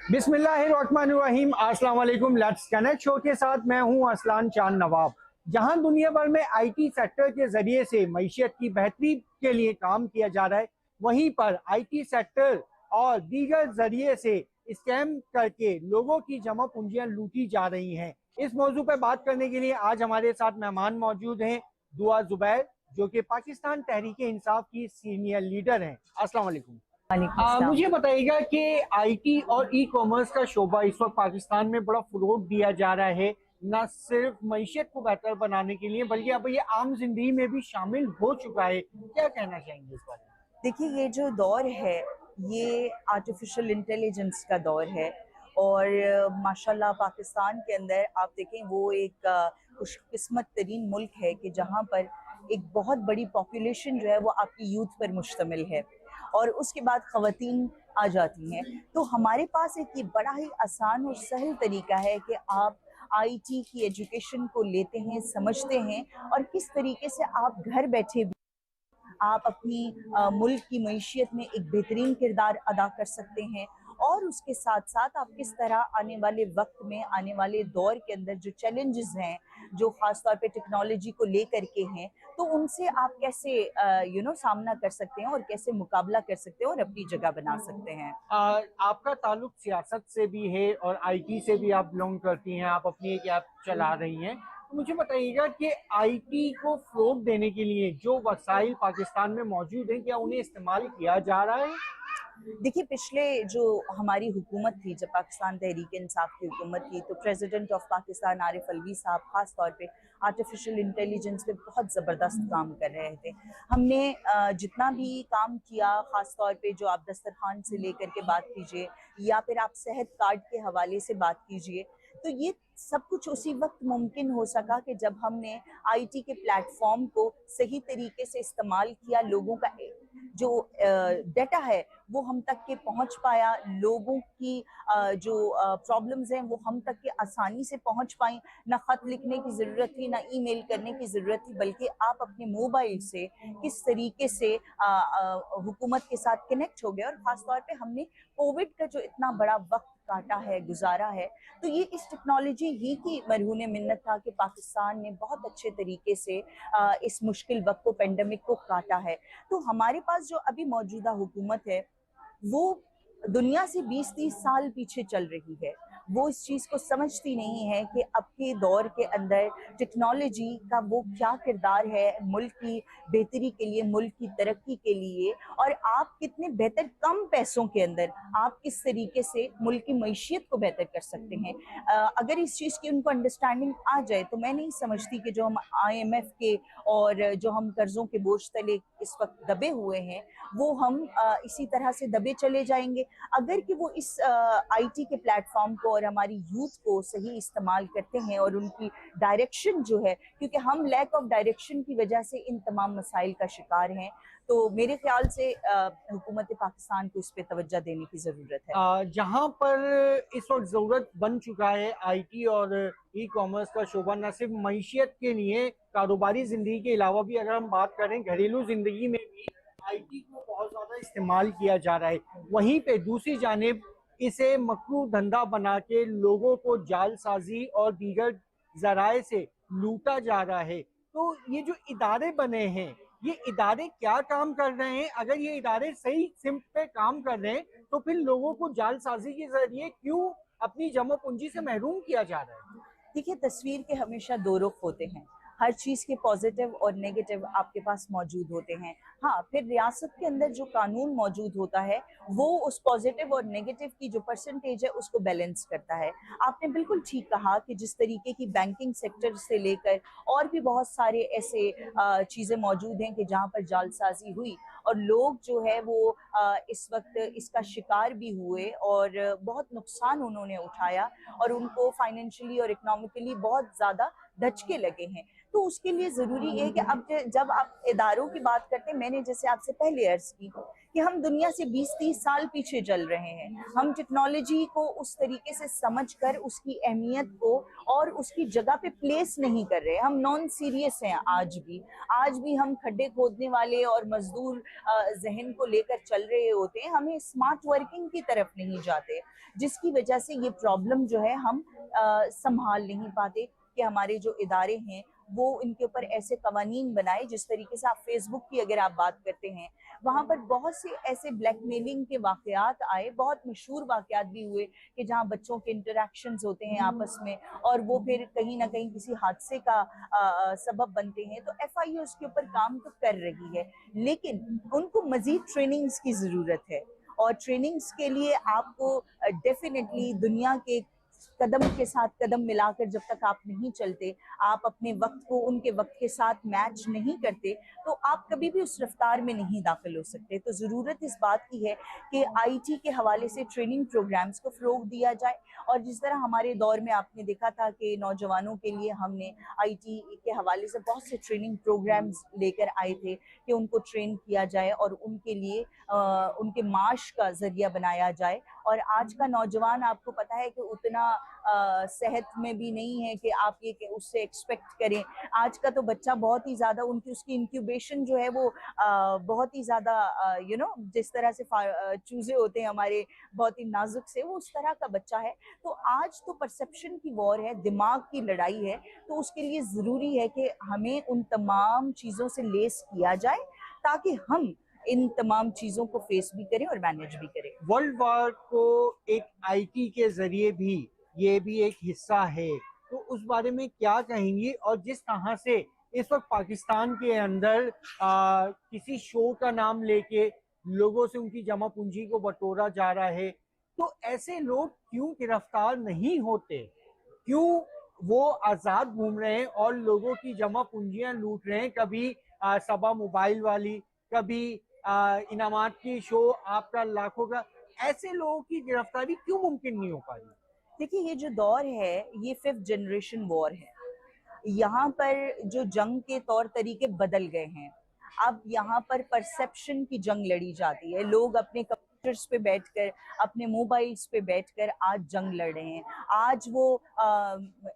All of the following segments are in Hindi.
बिस्मिल्लाहिर्रहमानिर्रहीम। अस्सलाम वालेकुम। लेट्स कनेक्ट शो के साथ मैं हूं असलान चांद नवाब। जहां दुनिया भर में आईटी सेक्टर के जरिए से मईशत की बेहतरी के लिए काम किया जा रहा है, वहीं पर आईटी सेक्टर और दीगर जरिए से स्कैम करके लोगों की जमा पूंजियां लूटी जा रही हैं। इस मौजू पर बात करने के लिए आज हमारे साथ मेहमान मौजूद हैं। दुआ जुबैर, जो कि पाकिस्तान तहरीक इंसाफ की सीनियर लीडर हैं। अस्सलाम वालेकुम। वालेकुम। मुझे बताइएगा कि आईटी और ई कॉमर्स का शोबा इस वक्त पाकिस्तान में बड़ा फरोग दिया जा रहा है, न सिर्फ मईशत को बेहतर बनाने के लिए बल्कि अब ये आम जिंदगी में भी शामिल हो चुका है। क्या कहना चाहेंगे इस बारे में? देखिए, ये जो दौर है ये आर्टिफिशियल इंटेलिजेंस का दौर है। और माशाल्लाह पाकिस्तान के अंदर आप देखें वो एक खुशकिस्मत तरीन मुल्क है कि जहाँ पर एक बहुत बड़ी पॉपुलेशन जो है वो आपकी यूथ पर मुश्तमिल है और उसके बाद ख़वातीन आ जाती हैं। तो हमारे पास एक ये बड़ा ही आसान और सहल तरीका है कि आप आईटी की एजुकेशन को लेते हैं, समझते हैं और किस तरीके से आप घर बैठे आप अपनी मुल्क की मईशियत में एक बेहतरीन किरदार अदा कर सकते हैं। और उसके साथ साथ आप किस तरह आने वाले वक्त में, आने वाले दौर के अंदर जो चैलेंजेस हैं, जो ख़ास तौर पे टेक्नोलॉजी को लेकर के हैं, तो उनसे आप कैसे सामना कर सकते हैं और कैसे मुकाबला कर सकते हैं और अपनी जगह बना सकते हैं। आपका ताल्लुक सियासत से भी है और आईटी से भी आप बिलोंग करती हैं, आप अपनी एक ऐप चला रही हैं। तो मुझे बताइएगा कि आईटी को फ़रोग़ देने के लिए जो वसाइल पाकिस्तान में मौजूद हैं, क्या उन्हें इस्तेमाल किया जा रहा है? देखिए, पिछले जो हमारी हुकूमत थी, जब पाकिस्तान तहरीक इंसाफ की हुकूमत थी, तो प्रेसिडेंट ऑफ पाकिस्तान आरिफ अलवी साहब ख़ास तौर पे आर्टिफिशियल इंटेलिजेंस पे बहुत ज़बरदस्त काम कर रहे थे। हमने जितना भी काम किया, ख़ास तौर पे जो आप दस्तरखान से लेकर के बात कीजिए या फिर आप सेहत कार्ड के हवाले से बात कीजिए, तो ये सब कुछ उसी वक्त मुमकिन हो सका कि जब हमने आईटी के प्लेटफॉर्म को सही तरीके से इस्तेमाल किया। लोगों का जो डाटा है वो हम तक के पहुंच पाया, लोगों की जो प्रॉब्लम्स हैं वो हम तक के आसानी से पहुंच पाई। ना खत लिखने की ज़रूरत थी, ना ईमेल करने की ज़रूरत थी, बल्कि आप अपने मोबाइल से किस तरीके से हुकूमत के साथ कनेक्ट हो गए। और ख़ास तौर पे हमने कोविड का जो इतना बड़ा वक्त काटा है, गुजारा है, तो ये इस टेक्नोलॉजी ही की मरहून मिन्नत था कि पाकिस्तान ने बहुत अच्छे तरीके से इस मुश्किल वक्त को, पेंडेमिक को काटा है। तो हमारे पास जो अभी मौजूदा हुकूमत है वो दुनिया से 20-30 साल पीछे चल रही है। वो इस चीज़ को समझती नहीं है कि अब के दौर के अंदर टेक्नोलॉजी का वो क्या किरदार है मुल्क की बेहतरी के लिए, मुल्क की तरक्की के लिए। और आप कितने बेहतर कम पैसों के अंदर आप किस तरीके से मुल्क की मईशियत को बेहतर कर सकते हैं। अगर इस चीज़ की उनको अंडरस्टैंडिंग आ जाए तो मैं नहीं समझती कि जो हम आईएमएफ के और जो हम कर्जों के बोझ तले इस वक्त दबे हुए हैं वो हम इसी तरह से दबे चले जाएंगे। अगर कि वो इस आईटी के प्लेटफॉर्म को और हमारी यूथ को सही इस्तेमाल करते हैं और उनकी डायरेक्शन जो है, क्योंकि हम लैक ऑफ डायरेक्शन की वजह से इन तमाम मसाइल का शिकार हैं, तो मेरे ख्याल से हुकूमत पाकिस्तान को इस पे तवज्जो देने की ज़रूरत है। जहां पर इस वक्त जरूरत बन चुका है आईटी और ई कॉमर्स का शोबा, न सिर्फ मईशियत के लिए, कारोबारी जिंदगी के अलावा भी अगर हम बात करें घरेलू जिंदगी में भी आईटी को बहुत ज्यादा इस्तेमाल किया जा रहा है। वहीं पे दूसरी जानिब इसे मकरू धंधा बना के लोगों को जालसाजी और दीगर जराए से लूटा जा रहा है। तो ये जो इदारे बने हैं, ये इदारे क्या काम कर रहे हैं? अगर ये इदारे सही सिम्त पे काम कर रहे हैं तो फिर लोगों को जालसाजी के जरिए क्यों अपनी जमा पूंजी से महरूम किया जा रहा है? देखिए, तस्वीर के हमेशा दो रुख होते हैं। हर चीज़ के पॉजिटिव और नेगेटिव आपके पास मौजूद होते हैं। हाँ, फिर रियासत के अंदर जो कानून मौजूद होता है वो उस पॉजिटिव और नेगेटिव की जो परसेंटेज है उसको बैलेंस करता है। आपने बिल्कुल ठीक कहा कि जिस तरीके की बैंकिंग सेक्टर से लेकर और भी बहुत सारे ऐसे चीज़ें मौजूद हैं कि जहाँ पर जालसाजी हुई और लोग जो है वो इस वक्त इसका शिकार भी हुए और बहुत नुकसान उन्होंने उठाया और उनको फाइनेंशियली और इकोनॉमिकली बहुत ज़्यादा धचके लगे हैं। तो उसके लिए ज़रूरी है कि अब जब आप इदारों की बात करते हैं, मैंने जैसे आपसे पहले अर्ज की कि हम दुनिया से 20-30 साल पीछे चल रहे हैं। हम टेक्नोलॉजी को उस तरीके से समझकर उसकी अहमियत को और उसकी जगह पे प्लेस नहीं कर रहे। हम नॉन सीरियस हैं आज भी हम खड्डे खोदने वाले और मजदूर जहन को लेकर चल रहे होते हैं। हमें स्मार्ट वर्किंग की तरफ नहीं जाते। जिसकी वजह से ये प्रॉब्लम जो है हम संभाल नहीं पाते कि हमारे जो इदारे हैं वो इनके ऊपर ऐसे कवानीन बनाए। जिस तरीके से आप फेसबुक की अगर आप बात करते हैं, वहां पर बहुत से ऐसे ब्लैकमेलिंग के वाकयात आए, बहुत मशहूर वाकयात भी हुए कि जहां बच्चों के इंटरेक्शंस होते हैं आपस में और वो फिर कहीं ना कहीं किसी हादसे का सबब बनते हैं। तो एफआईओ उसके ऊपर काम तो कर रही है, लेकिन उनको मजीद ट्रेनिंग्स की जरूरत है। और ट्रेनिंग्स के लिए आपको डेफिनेटली दुनिया के कदम के साथ कदम मिलाकर जब तक आप नहीं चलते, आप अपने वक्त को उनके वक्त के साथ मैच नहीं करते, तो आप कभी भी उस रफ्तार में नहीं दाखिल हो सकते। तो ज़रूरत इस बात की है कि आईटी के हवाले से ट्रेनिंग प्रोग्राम्स को फ़रोग दिया जाए। और जिस तरह हमारे दौर में आपने देखा था कि नौजवानों के लिए हमने आईटी के हवाले से बहुत से ट्रेनिंग प्रोग्राम्स लेकर आए थे कि उनको ट्रेन किया जाए और उनके लिए उनके माश का जरिया बनाया जाए। और आज का नौजवान आपको पता है कि उतना सेहत में भी नहीं है कि आप ये कि उससे एक्सपेक्ट करें। आज का तो बच्चा बहुत ही ज्यादा उसकी इंक्यूबेशन जो है वो बहुत ही ज्यादा जिस तरह से चूजे होते हैं हमारे बहुत ही नाजुक से, वो उस तरह का बच्चा है। तो आज तो परसेप्शन की वॉर है, दिमाग की लड़ाई है। तो उसके लिए जरूरी है कि हमें उन तमाम चीजों से लेस किया जाए ताकि हम इन तमाम चीजों को फेस भी करें और मैनेज भी करें। वर्ल्ड वार को एक आईटी के जरिए भी ये भी एक हिस्सा है, तो उस बारे में क्या कहेंगी? और जिस तरह से इस वक्त पाकिस्तान के अंदर किसी शो का नाम लेके लोगों से उनकी जमा पूंजी को बटोरा जा रहा है, तो ऐसे लोग क्यों गिरफ्तार नहीं होते? क्यों वो आजाद घूम रहे हैं और लोगों की जमा पूंजियां लूट रहे हैं? कभी सबा मोबाइल वाली, कभी इनामात की शो आपका लाखों का, ऐसे लोगों की गिरफ्तारी क्यों मुमकिन नहीं हो पा रही? देखिए, ये जो दौर है ये 5th जनरेशन वॉर है। यहाँ पर जो जंग के तौर तरीके बदल गए हैं। अब यहाँ पर परसेप्शन की जंग लड़ी जाती है। लोग अपने कंप्यूटर्स पे बैठकर, अपने मोबाइल्स पे बैठकर आज जंग लड़ रहे हैं। आज वो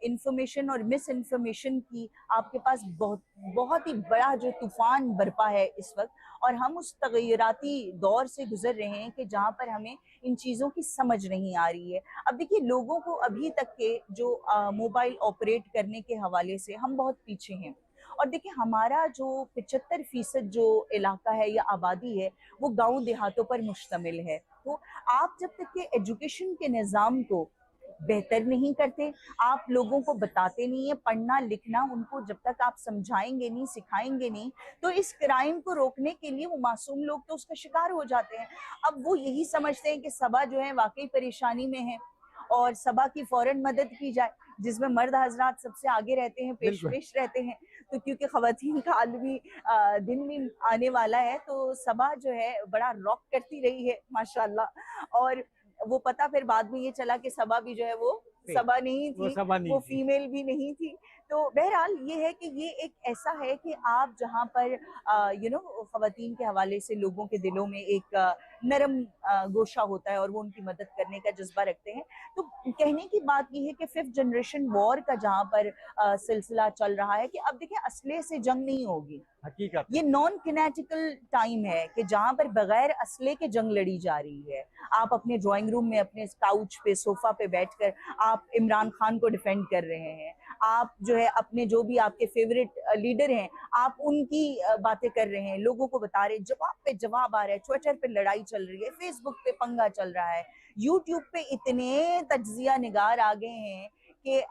इंफॉर्मेशन और मिस इन्फॉर्मेशन की आपके पास बहुत बहुत ही बड़ा जो तूफान बरपा है इस वक्त। और हम उस तगयराती दौर से गुजर रहे हैं कि जहाँ पर हमें इन चीज़ों की समझ नहीं आ रही है। अब देखिए, लोगों को अभी तक के जो मोबाइल ऑपरेट करने के हवाले से हम बहुत पीछे हैं। और देखिए, हमारा जो 75% जो इलाका है या आबादी है वो गांव देहातों पर मुश्तमिल है। तो आप जब तक के एजुकेशन के निज़ाम को बेहतर नहीं करते, आप लोगों को बताते नहीं है पढ़ना लिखना, उनको जब तक आप समझाएंगे नहीं, सिखाएंगे नहीं, तो इस क्राइम को रोकने के लिए वो मासूम लोग तो उसका शिकार हो जाते हैं। अब वो यही समझते हैं कि सबा जो है वाकई परेशानी में है और सबा की फौरन मदद की जाए, जिसमें मर्द हजरात सबसे आगे रहते हैं, पेशवेश रहते हैं। तो क्योंकि खवातीन का आलमी दिन भी आने वाला है, तो सबा जो है बड़ा रॉक करती रही है माशाल्लाह। और वो पता फिर बाद में ये चला कि सबा भी जो है वो सबा नहीं थी, वो फीमेल भी नहीं थी। तो बहरहाल ये है कि ये एक ऐसा है कि आप जहाँ पर खवातीन के हवाले से लोगों के दिलों में एक नरम गोशा होता है और वो उनकी मदद करने का जज्बा रखते हैं। तो कहने की बात ये है कि 5th जनरेशन वॉर का जहाँ पर सिलसिला चल रहा है कि अब देखिए, असले से जंग नहीं होगी, हकीकत ये नॉन किनेटिकल टाइम है कि जहां पर बगैर असले के जंग लड़ी जा रही है। आप अपने ड्राइंग रूम में अपने काउच पे, सोफा पे बैठकर आप इमरान खान को डिफेंड कर रहे हैं। आप जो है अपने जो भी आपके फेवरेट लीडर हैं, आप उनकी बातें कर रहे हैं, लोगों को बता रहे हैं, जवाब पे जवाब आ रहा है, ट्विटर पे लड़ाई चल रही है, फेसबुक पे पंगा चल रहा है, यूट्यूब पे इतने तज्जिया निगार आ गए हैं कि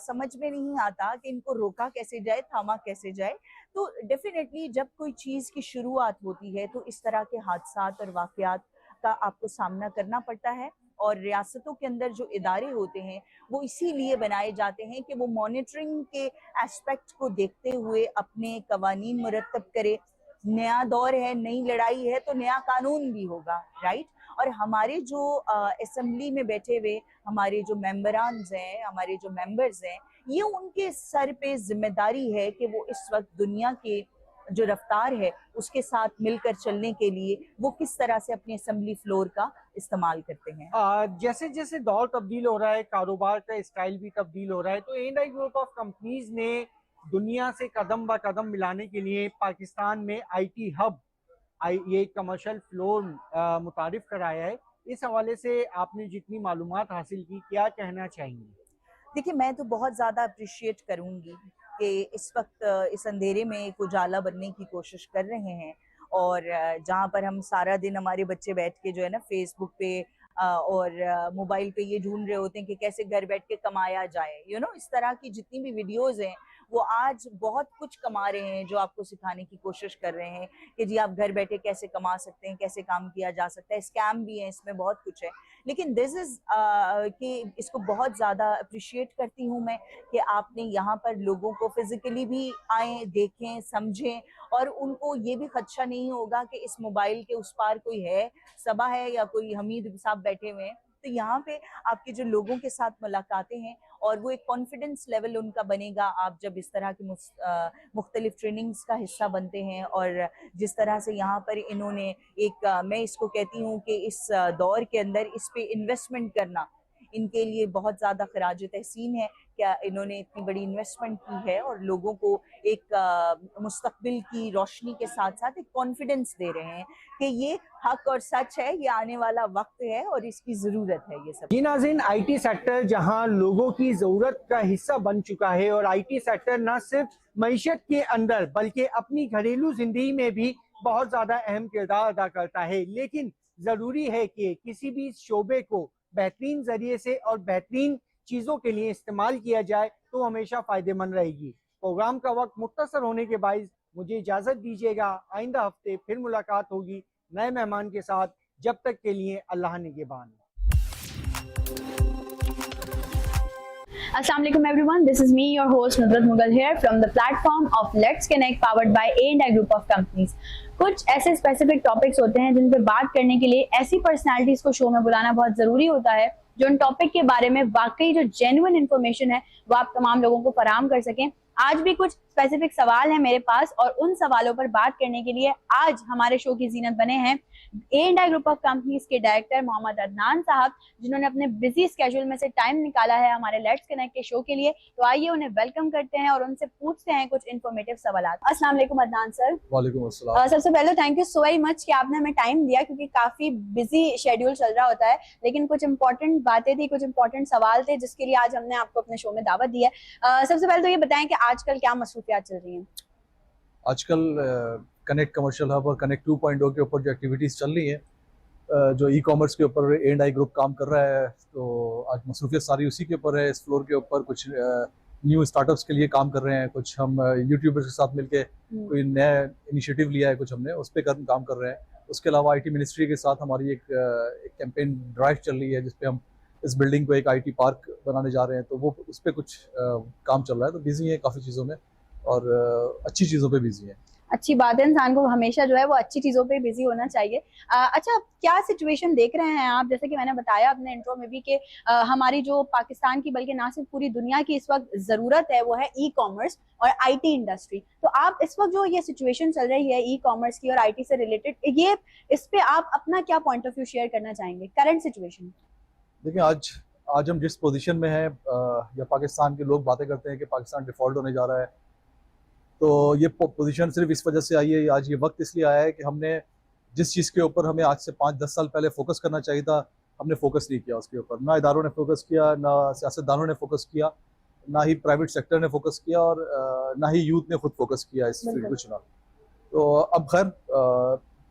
समझ में नहीं आता कि इनको रोका कैसे जाए, थामा कैसे जाए। तो डेफिनेटली जब कोई चीज की शुरुआत होती है तो इस तरह के हादसात और वाकयात का आपको सामना करना पड़ता है। और रियासतों के अंदर जो इदारे होते हैं वो इसीलिए बनाए जाते हैं कि वो मॉनिटरिंग के एस्पेक्ट को देखते हुए अपने कवानीन मुरतब करे। नया दौर है, नई लड़ाई है, तो नया कानून भी होगा, राइट। और हमारे जो असेंबली में बैठे हुए हमारे जो मेंबरान हैं, हमारे जो मेंबर्स हैं, ये उनके सर पे जिम्मेदारी है कि वो इस वक्त दुनिया के जो रफ्तार है उसके साथ मिलकर चलने के लिए वो किस तरह से अपने असेंबली फ्लोर का इस्तेमाल करते हैं। जैसे जैसे दौर तब्दील हो रहा है, कारोबार का स्टाइल भी तब्दील हो रहा है, तो A&I ग्रुप ऑफ कंपनीज ने दुनिया से कदम ब कदम मिलाने के लिए पाकिस्तान में IT हब, ये कमर्शियल फ्लोर मुतारिफ कराया है। इस हवाले से आपने जितनी मालूमात हासिल की, क्या कहना चाहेंगे? देखिए, मैं तो बहुत ज़्यादा अप्रिशिएट करूँगी कि इस वक्त इस अंधेरे में एक उजाला बनने की कोशिश कर रहे हैं। और जहाँ पर हम सारा दिन हमारे बच्चे बैठ के जो है ना फेसबुक पे और मोबाइल पे ये ढूंढ रहे होते हैं कि कैसे घर बैठ के कमाया जाए, इस तरह की जितनी भी वीडियोस हैं वो आज बहुत कुछ कमा रहे हैं, जो आपको सिखाने की कोशिश कर रहे हैं कि जी आप घर बैठे कैसे कमा सकते हैं, कैसे काम किया जा सकता है। स्कैम भी है इसमें, बहुत कुछ है। लेकिन दिस इज कि इसको बहुत ज़्यादा अप्रिशिएट करती हूँ मैं कि आपने यहाँ पर लोगों को फिजिकली भी आए, देखें, समझें, और उनको ये भी खदशा नहीं होगा कि इस मोबाइल के उस पार कोई है, सबा है या कोई हमीद साहब बैठे हुए हैं। तो यहाँ पे आपके जो लोगों के साथ मुलाकातें हैं और वो एक कॉन्फिडेंस लेवल उनका बनेगा, आप जब इस तरह की मुख्तलिफ ट्रेनिंग्स का हिस्सा बनते हैं। और जिस तरह से यहाँ पर इन्होंने एक मैं इसको कहती हूँ कि इस दौर के अंदर इस पे इन्वेस्टमेंट करना इनके लिए बहुत ज़्यादा खराज तहसीन है। क्या इन्होंने इतनी बड़ी इन्वेस्टमेंट की है और लोगों को एक मुस्तकबिल की रोशनी के साथ साथ एक कॉन्फिडेंस दे रहे हैं कि ये हक और सच है, ये आने वाला वक्त है और इसकी ज़रूरत है ये सब। जी नाज़रीन, आईटी सेक्टर जहां लोगों की ज़रूरत का हिस्सा बन चुका है और आईटी सेक्टर न सिर्फ मईशत के अंदर बल्कि अपनी घरेलू जिंदगी में भी बहुत ज़्यादा अहम किरदार अदा करता है। लेकिन ज़रूरी है कि किसी भी शोबे को बेहतरीन जरिए से और बेहतरीन चीज़ों के लिए इस्तेमाल किया जाए तो हमेशा फ़ायदेमंद रहेगी। प्रोग्राम का वक्त मुख्तसर होने के बायस मुझे इजाज़त दीजिएगा। आइंदा हफ्ते फिर मुलाकात होगी नए मेहमान के साथ। जब तक के लिए अल्लाह निगहबान। Assalamu alaikum everyone, this is me, your host Nusrat Mughal here from the platform of Let's Connect powered by A&I Group of Companies। कुछ ऐसे स्पेसिफिक टॉपिक्स होते हैं जिन पे बात करने के लिए ऐसी पर्सनालिटीज को शो में बुलाना बहुत जरूरी होता है जो उन टॉपिक के बारे में वाकई जो जेन्युइन इन्फॉर्मेशन है वो आप तमाम लोगों को फराहम कर सकें। आज भी कुछ स्पेसिफिक सवाल हैं मेरे पास और उन सवालों पर बात करने के लिए आज हमारे शो की जीनत बने हैं A&I ग्रुप ऑफ कंपनीज के डायरेक्टर मोहम्मद अदनान साहब, जिन्होंने अपने बिजी स्केड्यूल में से टाइम निकाला है हमारे लेट्स कनेक्ट के शो के लिए। तो आइए उन्हें वेलकम करते हैं और उनसे पूछते हैं कुछ इन्फॉर्मेटिव सवाल। अस्सलाम वालेकुम अदनान सर। वालेकुम अस्सलाम। सबसे पहले thank you so very much कि आपने हमें टाइम दिया, क्योंकि काफी बिजी शेड्यूल चल रहा होता है, लेकिन कुछ इंपॉर्टेंट बातें थी, कुछ इंपॉर्टेंट सवाल थे जिसके लिए आज हमने आपको अपने शो में दावत दी है। सबसे पहले तो ये बताएं कि आजकल क्या मसरूफियात चल रही हैं? आजकल कनेक्ट कमर्शियल हब और कनेक्ट 2.0 के ऊपर जो एक्टिविटीज़ चल रही हैं, जो ई कॉमर्स के ऊपर A&I ग्रुप काम कर रहा है, तो आज मसरूफियत सारी उसी के ऊपर है। इस फ्लोर के ऊपर कुछ न्यू स्टार्टअप्स के लिए काम कर रहे हैं, कुछ हम यूट्यूबर्स के साथ मिलके कोई नया इनिशिएटिव लिया है, कुछ हमने उस पर काम कर रहे हैं। उसके अलावा IT मिनिस्ट्री के साथ हमारी एक कैंपेन ड्राइव चल रही है जिसपे हम इस बिल्डिंग को एक IT पार्क बनाने जा रहे हैं, तो वो उस पर कुछ काम चल रहा है। तो बिजी है काफ़ी चीज़ों में और अच्छी चीज़ों पे बिजी है। अच्छी बात है, इंसान को हमेशा जो है वो अच्छी चीज़ों पे बिजी होना चाहिए। अच्छा, क्या सिचुएशन देख रहे हैं आप? जैसे कि मैंने बताया अपने इंट्रो में भी कि हमारी जो पाकिस्तान की बल्कि ना सिर्फ पूरी दुनिया की इस वक्त ज़रूरत है वो है ई कॉमर्स और IT इंडस्ट्री। तो आप इस वक्त जो ये सिचुएशन चल रही है ई कॉमर्स की और IT से रिलेटेड, ये इस पे आप अपना क्या पॉइंट ऑफ व्यू शेयर करना चाहेंगे, करंट सिचुएशन? देखिए, आज हम जिस पोजीशन में हैं, या पाकिस्तान के लोग बातें करते हैं कि पाकिस्तान डिफ़ॉल्ट होने जा रहा है, तो ये पोजीशन सिर्फ इस वजह से आई है, आज ये वक्त इसलिए आया है कि हमने जिस चीज़ के ऊपर हमें आज से 5-10 साल पहले फोकस करना चाहिए था, हमने फोकस नहीं किया उसके ऊपर। ना इदारों ने फोकस किया, ना सियासतदानों ने फोकस किया, ना ही प्राइवेट सेक्टर ने फोकस किया और ना ही यूथ ने खुद फोकस किया इस फील्ड को चुना। तो अब खैर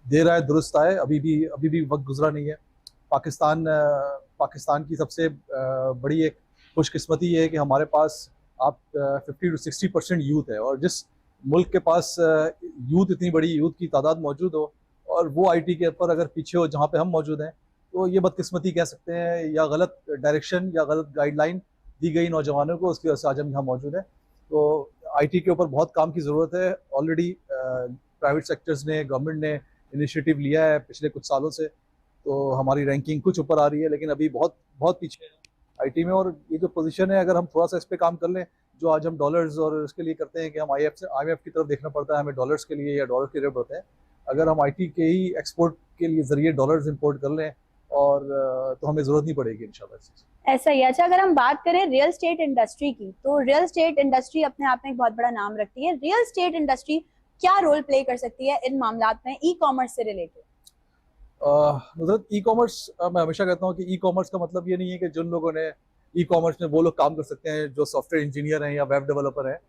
देर आए दुरुस्त आए, अभी भी वक्त गुजरा नहीं है। पाकिस्तान की सबसे बड़ी एक खुशकिस्मती ये है कि हमारे पास आप 50 to 60% यूथ है, और जिस मुल्क के पास यूथ, इतनी बड़ी यूथ की तादाद मौजूद हो और वो IT के ऊपर अगर पीछे हो जहाँ पे हम मौजूद हैं, तो ये बदकिस्मती कह सकते हैं या गलत डायरेक्शन या गलत गाइडलाइन दी गई नौजवानों को, उसकी वजह से आज हम यहाँ मौजूद हैं। तो IT के ऊपर बहुत काम की ज़रूरत है। ऑलरेडी प्राइवेट सेक्टर्स ने, गवर्नमेंट ने इनिशिएटिव लिया है पिछले कुछ सालों से, तो हमारी रैंकिंग कुछ ऊपर आ रही है, लेकिन अभी बहुत बहुत पीछे है IT में। और ये जो पोजीशन है, अगर हम थोड़ा सा इस पर काम कर लें, जो आज हम डॉलर्स और उसके लिए करते हैं कि हम IMF की तरफ देखना पड़ता है हमें डॉलर्स के लिए, या डॉलर के रेट होते हैं, अगर हम IT के ही एक्सपोर्ट के लिए जरिए डॉलर्स इंपोर्ट कर लें और तो हमें ज़रूरत नहीं पड़ेगी इंशाल्लाह। ऐसा ही। अच्छा, अगर हम बात करें रियल एस्टेट इंडस्ट्री की, तो रियल एस्टेट इंडस्ट्री अपने आप में एक बहुत बड़ा नाम रखती है। रियल एस्टेट इंडस्ट्री क्या रोल प्ले कर सकती है इन मामलात में ई कॉमर्स से रिलेटेड? मतलब ई कॉमर्स, मैं हमेशा कहता हूँ कि ई कॉमर्स का मतलब ये नहीं है कि जिन लोगों ने ई कॉमर्स में वो लोग काम कर सकते हैं जो सॉफ्टवेयर इंजीनियर हैं या वेब डेवलपर हैं।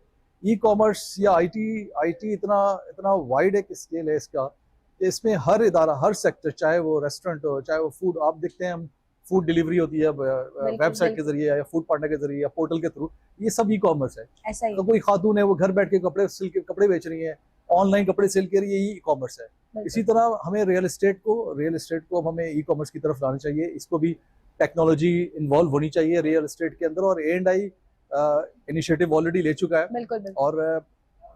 ई कॉमर्स या आईटी आईटी इतना इतना वाइड एक स्केल है इसका कि इसमें हर इदारा, हर सेक्टर, चाहे वो रेस्टोरेंट हो, चाहे वो फूड, आप देखते हैं हम फूड डिलीवरी होती है वेबसाइट के जरिए या फूड पार्टनर के जरिए या पोर्टल के थ्रू, ये सब ई कॉमर्स है। ऐसा ही तो कोई खातून है वो घर बैठ के कपड़े सिल के कपड़े बेच रही है, ऑनलाइन कपड़े सेल कर रही है, ये ई कॉमर्स है। इसी तरह हमें रियल एस्टेट को अब हमें ई कॉमर्स की तरफ लाना चाहिए। इसको भी टेक्नोलॉजी इन्वॉल्व होनी चाहिए रियल एस्टेट के अंदर, और A&I इनिशिएटिव ऑलरेडी ले चुका है। बिल्कुल और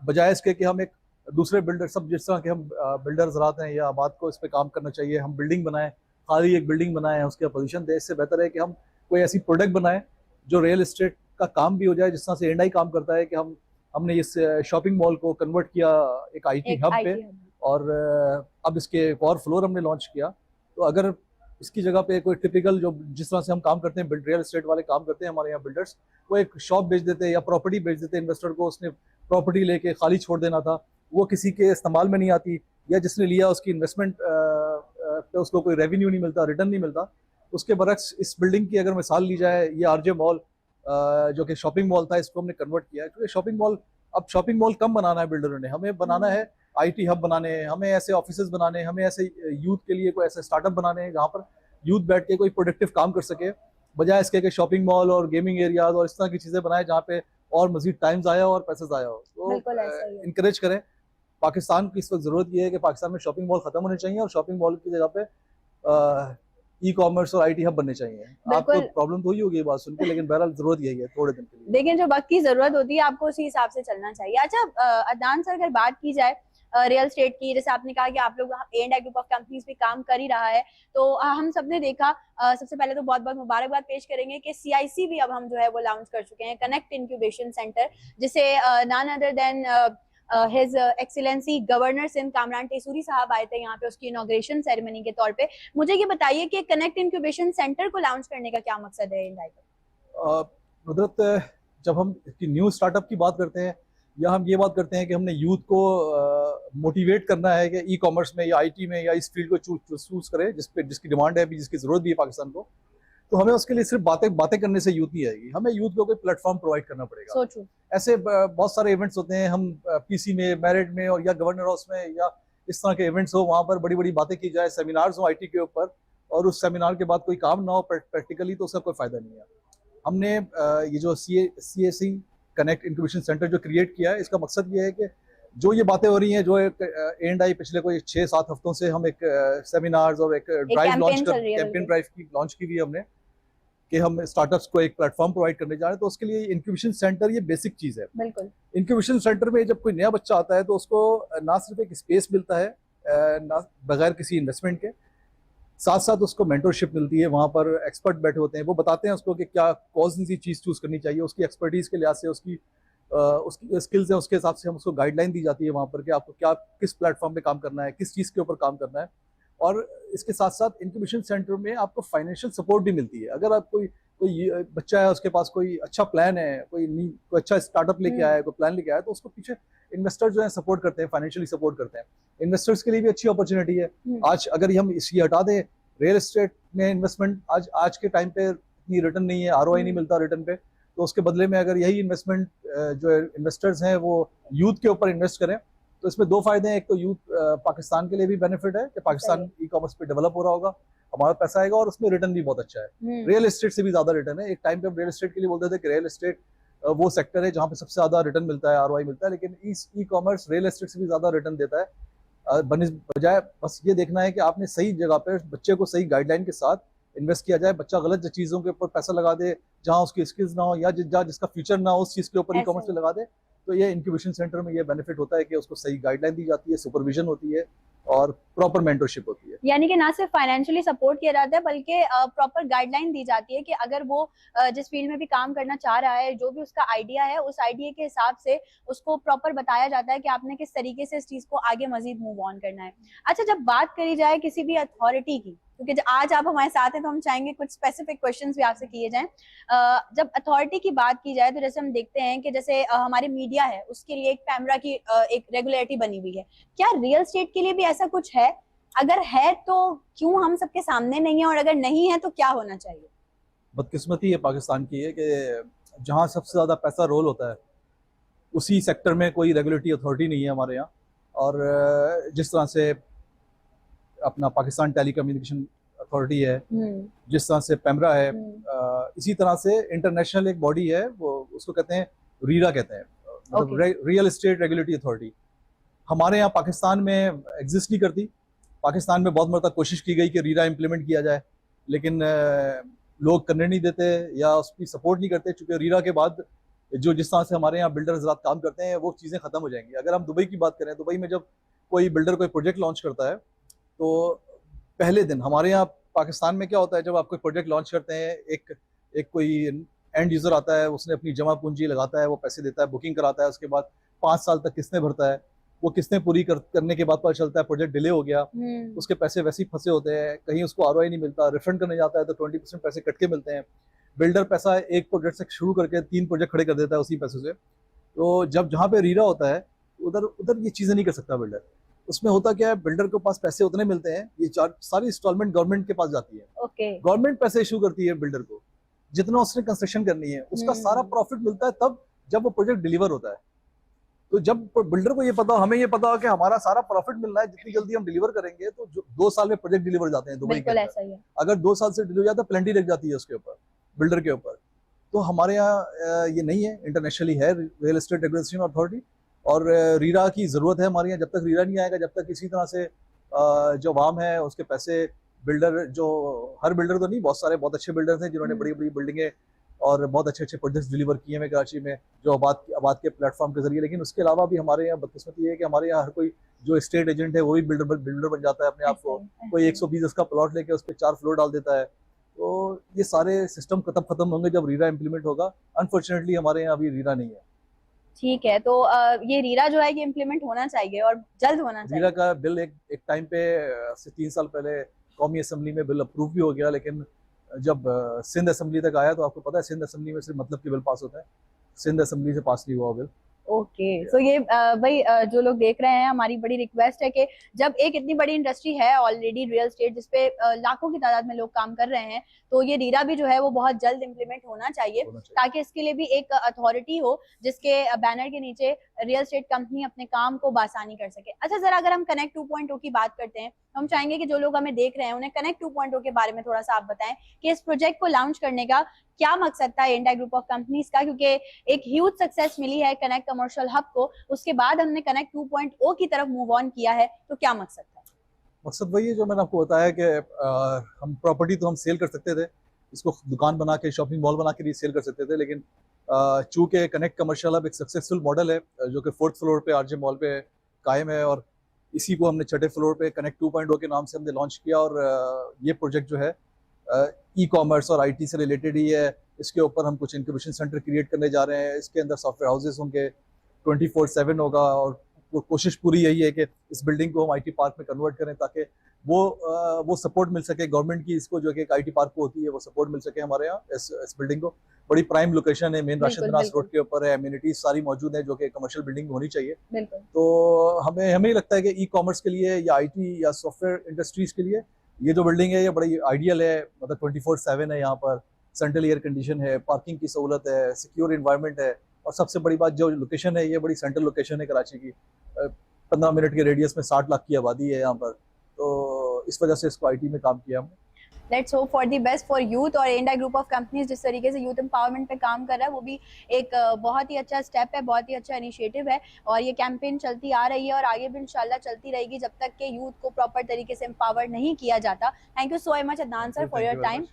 बजाय इसके कि हम एक दूसरे बिल्डर, सब जिस तरह के हम बिल्डर्स रहते हैं या आबाद को इस पे काम करना चाहिए, हम बिल्डिंग बनाएं, खाली एक बिल्डिंग बनाएं, उसके अपोजिशन दें, इससे बेहतर है कि हम कोई ऐसी प्रोडक्ट बनाएं जो रियल एस्टेट का काम भी हो जाए, जिस तरह से A&I काम करता है कि हमने इस शॉपिंग मॉल को कन्वर्ट किया एक IT हब पे, और अब इसके एक और फ्लोर हमने लॉन्च किया। तो अगर इसकी जगह पे कोई टिपिकल जो जिस तरह से हम काम करते हैं, रियल एस्टेट वाले काम करते हैं हमारे यहाँ बिल्डर्स, वो एक शॉप बेच देते हैं या प्रॉपर्टी बेच देते हैं इन्वेस्टर को, उसने प्रॉपर्टी लेके खाली छोड़ देना था, वो किसी के इस्तेमाल में नहीं आती, या जिसने लिया उसकी इन्वेस्टमेंट पे उसको कोई रेवेन्यू नहीं मिलता, रिटर्न नहीं मिलता। उसके बरक्स इस बिल्डिंग की अगर मिसाल ली जाए, ये RJ मॉल जो कि शॉपिंग मॉल था, इसको हमने कन्वर्ट किया है, क्योंकि शॉपिंग मॉल कम बनाना है बिल्डरों ने, हमें बनाना है IT हब बनाने हैं, हमें ऐसे ऑफिसेज बनाने हैं, हमें ऐसे यूथ के लिए कोई ऐसे स्टार्टअप बनाने हैं जहाँ पर यूथ बैठ के कोई प्रोडक्टिव काम कर सके, बजाय इसके कि शॉपिंग मॉल और गेमिंग एरियाज और इस तरह की चीजें बनाए जहाँ पे और मजीद टाइम ज़ाया हो और पैसे ज़ाया हो। तो इंकरेज करें। पाकिस्तान की इस वक्त जरूरत ये है कि पाकिस्तान में शॉपिंग मॉल खत्म होने चाहिए और शॉपिंग मॉल की जगह पे ई कॉमर्स और IT हब बनने चाहिए। आपको प्रॉब्लम तो ही होगी बात सुन के, लेकिन बहरहाल जरूरत यही है थोड़े दिन के लिए। देखिए, जो वक्त की जरूरत होती है आपको उसी हिसाब से चलना चाहिए। अच्छा अदनान सर, अगर बात की जाए रियल स्टेट की, जैसे आपने कहा कि आप लोग A&I ग्रुप ऑफ कंपनीज भी काम कर ही रहा है, तो हम सब ने देखा, सबसे पहले तो बहुत बहुत मुबारकबाद पेश करेंगे कि CIC भी अब हम जो है वो लॉन्च कर चुके हैं, कनेक्ट इंक्यूबेशन सेंटर, जिसे none other than his excellency governor Sindh Kamran Tessori sahab आए थे यहाँ पे उसकी इनॉग्रेशन सेरेमनी के तौर पे। मुझे ये बताइए कि कनेक्ट इंक्यूबेशन सेंटर को लॉन्च करने का क्या मकसद है A&I का? नुदरत, जब हम न्यू स्टार्टअप की बात करते हैं या हम ये बात करते हैं कि हमने यूथ को मोटिवेट करना है कि ई कॉमर्स में या IT में या इस फील्ड को चूज करे, जिसकी डिमांड है अभी, जिसकी जरूरत भी है पाकिस्तान को, तो हमें उसके लिए सिर्फ बातें करने से यूथ नहीं आएगी, हमें यूथ को कोई प्लेटफॉर्म प्रोवाइड करना पड़ेगा। ऐसे बहुत सारे इवेंट्स होते हैं, हम PC में, मेरिट में और या गवर्नर हाउस में या इस तरह के इवेंट्स हो, वहाँ पर बड़ी बड़ी बातें की जाए, सेमिनार्स हो IT के ऊपर, और उस सेमिनार के बाद कोई काम ना हो प्रैक्टिकली, तो उसका कोई फायदा नहीं है। हमने ये जो CAC कनेक्ट इंक्यूबेशन सेंटर जो क्रिएट किया है, इसका मकसद ये है कि जो ये बातें हो रही हैं, जो एक A&I पिछले कोई 6-7 हफ्तों से हम एक सेमिनार्स और एक ड्राइव कैंपेन ड्राइव की लॉन्च की हुई हमने, कि हम स्टार्टअप्स को एक प्लेटफॉर्म प्रोवाइड करने जा रहे हैं। तो उसके लिए इंक्यूबेशन सेंटर ये बेसिक चीज़ है। बिल्कुल। इंक्यूबेशन सेंटर में जब कोई नया बच्चा आता है तो उसको ना सिर्फ एक स्पेस मिलता है बगैर किसी इन्वेस्टमेंट के, साथ साथ उसको मेंटरशिप मिलती है, वहाँ पर एक्सपर्ट बैठे होते हैं, वो बताते हैं उसको कि क्या कौन सी चीज़ चूज़ करनी चाहिए, उसकी एक्सपर्टीज़ के लिहाज से, उसकी स्किल्स हैं उसके हिसाब से हम उसको गाइडलाइन दी जाती है वहाँ पर कि आपको क्या किस प्लेटफॉर्म पे काम करना है, किस चीज़ के ऊपर काम करना है। और इसके साथ साथ इंक्यूबेशन सेंटर में आपको फाइनेंशियल सपोर्ट भी मिलती है। अगर आप कोई बच्चा है, उसके पास कोई अच्छा प्लान है, कोई अच्छा स्टार्टअप लेके आया है, कोई प्लान लेके आया है, तो उसको पीछे इन्वेस्टर जो है सपोर्ट करते हैं, फाइनेंशियली सपोर्ट करते हैं। इन्वेस्टर्स के लिए भी अच्छी अपॉर्चुनिटी है। आज अगर हम इसकी हटा दें, रियल एस्टेट में इन्वेस्टमेंट आज के टाइम पे इतनी रिटर्न नहीं है, ROI नहीं मिलता रिटर्न पे, तो उसके बदले में अगर यही इन्वेस्टमेंट जो इन्वेस्टर्स हैं वो यूथ के ऊपर इन्वेस्ट करें, तो इसमें दो फायदे हैं। एक तो यूथ पाकिस्तान के लिए भी बेनिफिट है कि पाकिस्तान ई कॉमर्स पे डेवलप हो रहा होगा, हमारा पैसा आएगा और उसमें रिटर्न भी बहुत अच्छा है। रियल एस्टेट से भी ज्यादा रिटर्न है। एक टाइम पे हम रियल एस्टेट के लिए बोलते थे कि रियल एस्टेट वो सेक्टर है जहाँ पे सबसे ज्यादा रिटर्न मिलता है, ROI मिलता है, लेकिन ई कॉमर्स रियल एस्टेट से भी ज्यादा रिटर्न देता है। बजाय बस ये देखना है कि आपने सही जगह पे बच्चे को सही गाइडलाइन के साथ इन्वेस्ट किया जाए। बच्चा गलत चीजों के ऊपर पैसा लगा दे जहाँ उसकी स्किल्स ना हो या जिसका फ्यूचर ना हो उस चीज के ऊपर ई कॉमर्स पे लगा दे, तो ये इंक्यूबेशन सेंटर में ये बेनिफिट होता है कि उसको सही गाइडलाइन दी जाती है, सुपरविजन होती है और प्रॉपर मेंटरशिप होती है। यानी कि ना सिर्फ फाइनेंशियली सपोर्ट किया जाता है बल्कि प्रॉपर गाइडलाइन दी जाती है कि अगर वो जिस फील्ड में भी काम करना चाह रहा है, जो भी उसका आइडिया है, उस आइडिया के हिसाब से उसको प्रॉपर बताया जाता है कि आपने किस तरीके से इस चीज को आगे मजीद मूव ऑन करना है। अच्छा, जब बात करी जाए किसी भी अथॉरिटी की, क्योंकि आज आप हमारे साथ हैं तो हम चाहेंगे कुछ स्पेसिफिक क्वेश्चंस भी आपसे किए जाएं। जब अथॉरिटी की बात की जाए तो जैसे हम देखते हैं कि जैसे हमारे मीडिया है उसके लिए एक कैमरा की एक रेगुलेटरी बनी हुई है, क्या रियल एस्टेट के लिए भी ऐसा कुछ है अगर है तो क्यों हम सबके सामने नहीं है, और अगर नहीं है तो क्या होना चाहिए? बदकिस्मती ये पाकिस्तान की है कि जहाँ सबसे ज़्यादा पैसा रोल होता है उसी सेक्टर में कोई रेगुलेटरी अथॉरिटी नहीं है हमारे यहाँ। और जिस तरह से अपना पाकिस्तान टेलीकम्युनिकेशन अथॉरिटी है, जिस तरह से पेमरा है, इसी तरह से इंटरनेशनल एक बॉडी है, वो उसको कहते हैं रीरा कहते हैं, मतलब रियल एस्टेट रेगुलेटरी अथॉरिटी। हमारे यहाँ पाकिस्तान में एग्जिस्ट नहीं करती। पाकिस्तान में बहुत मरतबा कोशिश की गई कि रीरा इम्प्लीमेंट किया जाए, लेकिन लोग करने नहीं देते या उसकी सपोर्ट नहीं करते, चूंकि रीरा के बाद जो जिस तरह से हमारे यहाँ बिल्डर हजरात काम करते हैं वो चीज़ें ख़त्म हो जाएंगी। अगर हम दुबई की बात करें, दुबई में जब कोई बिल्डर कोई प्रोजेक्ट लॉन्च करता है तो पहले दिन हमारे यहाँ पाकिस्तान में क्या होता है, जब आप कोई प्रोजेक्ट लॉन्च करते हैं, एक कोई एंड यूज़र आता है, उसने अपनी जमा पूंजी लगाता है, वो पैसे देता है, बुकिंग कराता है, उसके बाद 5 साल तक किस्तें भरता है। वो किस्तें पूरी करने के बाद पता चलता है प्रोजेक्ट डिले हो गया, उसके पैसे वैसे ही फंसे होते हैं, कहीं उसको आरओआई नहीं मिलता, रिफंड करने जाता है तो 20% पैसे कट के मिलते हैं। बिल्डर पैसा एक प्रोजेक्ट से शुरू करके 3 प्रोजेक्ट खड़े कर देता है उसी पैसे से। तो जब जहाँ पे रीरा होता है उधर ये चीज़ें नहीं कर सकता बिल्डर। उसमें होता क्या है, बिल्डर के पास पैसे उतने मिलते हैं, ये सारी इंस्टॉलमेंट गवर्नमेंट के पास जाती है। गवर्नमेंट पैसे इशू करती है बिल्डर को, जितना उसने कंस्ट्रक्शन करनी है उसका सारा प्रॉफिट मिलता है तब जब वो प्रोजेक्ट डिलीवर होता है। तो जब बिल्डर को ये पता हो, हमें ये पता हो कि हमारा सारा प्रॉफिट मिलना है, जितनी जल्दी हम डिलीवर करेंगे तो 2 साल में प्रोजेक्ट डिलीवर जाते हैं दुबई के अंदर। अगर 2 साल से डिलीवर जाता है पेनल्टी लग जाती है उसके ऊपर, बिल्डर के ऊपर। तो हमारे यहाँ ये नहीं है, इंटरनेशनली है रियल एस्टेट रेगुलेशन अथॉरिटी, और रीरा की ज़रूरत है हमारे यहाँ। जब तक रीरा नहीं आएगा, जब तक किसी तरह से जो आवाम है उसके पैसे बिल्डर, जो हर बिल्डर तो नहीं, बहुत सारे बहुत अच्छे बिल्डर्स हैं जिन्होंने बड़ी बड़ी बिल्डिंगें और बहुत अच्छे अच्छे प्रोजेक्ट्स डिलीवर किए हैं कराची में, जो आबाद के प्लेटफॉर्म के जरिए। लेकिन उसके अलावा भी हमारे यहाँ बदकिस्मती ये है कि हमारे यहाँ हर कोई जो स्टेट एजेंट है वो भी बिल्डर बन जाता है अपने आप को। कोई 120 का प्लॉट लेके उस पर 4 फ्लोर डाल देता है। तो ये सारे सिस्टम खत्म होंगे जब रीरा इम्प्लीमेंट होगा। अनफॉर्चुनेटली हमारे यहाँ अभी रीरा नहीं है। ठीक है, तो ये रीरा जो है ये इम्प्लीमेंट होना चाहिए और जल्द होना चाहिए। रीरा का बिल एक टाइम पे से 3 साल पहले कौमी असम्बली में बिल अप्रूव भी हो गया, लेकिन जब सिंध असम्बली तक आया तो आपको पता है सिंध असम्बली में सिर्फ मतलब के बिल पास होता है, सिंध असम्बली से पास नहीं हुआ बिल। ओके, सो ये भाई जो लोग देख रहे हैं, हमारी बड़ी रिक्वेस्ट है कि जब एक इतनी बड़ी इंडस्ट्री है ऑलरेडी रियल एस्टेट, जिसपे लाखों की तादाद में लोग काम कर रहे हैं, तो ये रीरा भी जो है वो बहुत जल्द इम्प्लीमेंट होना चाहिए ताकि इसके लिए भी एक अथॉरिटी हो जिसके बैनर के नीचे रियल एस्टेट कंपनी अपने काम को बासानी कर सके। अच्छा, जरा अगर हम कनेक्ट 2.0 की बात करते हैं तो हम चाहेंगे कि जो लोग हमें देख रहे हैं उन्हें कनेक्ट 2.0 के बारे में थोड़ा सा आप बताएं कि इस प्रोजेक्ट को लॉन्च करने का क्या मकसद था एंडाई ग्रुप ऑफ कंपनीज का, क्योंकि एक ह्यूज सक्सेस मिली है कनेक्ट कमर्शियल हब को, उसके बाद हमने कनेक्ट 2.0 की तरफ मूव ऑन किया है, तो क्या मकसद था? मकसद वही है जो मैंने आपको बताया कि हम प्रॉपर्टी तो हम सेल कर सकते थे, इसको दुकान बना के शॉपिंग मॉल बना के भी सेल कर सकते थे, लेकिन चूंकि कनेक्ट कमर्शियल हब एक सक्सेसफुल मॉडल है जो कि 4th फ्लोर पे आरजे मॉल पे कायम है, और इसी को हमने 6ठे फ्लोर पे कनेक्ट 2.0 के नाम से हमने लॉन्च किया। और ये प्रोजेक्ट जो है ई कॉमर्स और IT से रिलेटेड ही है। इसके ऊपर हम कुछ इंक्यूबेशन सेंटर क्रिएट करने जा रहे हैं, इसके अंदर सॉफ्टवेयर हाउसेस होंगे, 24/7 होगा, और कोशिश पूरी यही है कि इस बिल्डिंग को हम IT पार्क में कन्वर्ट करें ताकि वो सपोर्ट मिल सके गवर्नमेंट की, इसको जो कि एक IT पार्क को होती है वो सपोर्ट मिल सके हमारे यहाँ इस बिल्डिंग को। बड़ी प्राइम लोकेशन है, मेन राशिद नास रोड के ऊपर है, एम्यूनिटीज सारी मौजूद है जो कि कमर्शियल बिल्डिंग होनी चाहिए। तो हमें लगता है कि ई कॉमर्स के लिए या IT या सॉफ्टवेयर इंडस्ट्रीज के लिए ये जो बिल्डिंग है ये बड़ी आइडियल है। मतलब 24/7 है, यहाँ पर सेंट्रल एयर कंडीशन है, पार्किंग की सहूलत है, सिक्योर इन्वायरमेंट है, और सबसे बड़ी बात जो लोकेशन है ये बड़ी सेंट्रल लोकेशन है कराची की। 15 मिनट के रेडियस में 60 लाख की आबादी है यहाँ पर, तो इस वजह से इसको IT में काम किया हमने। Let's hope for the best for youth. और एंडाई ग्रुप ऑफ कंपनीज जिस तरीके से यूथ एम्पावरमेंट पे काम कर रहा है वो भी एक बहुत ही अच्छा स्टेप है, बहुत ही अच्छा इनिशिएटिव है, और ये कैंपेन चलती आ रही है और आगे भी इंशाल्लाह चलती रहेगी जब तक कि यूथ को प्रॉपर तरीके से एम्पावर नहीं किया जाता। Thank you so much Adnan sir for your time.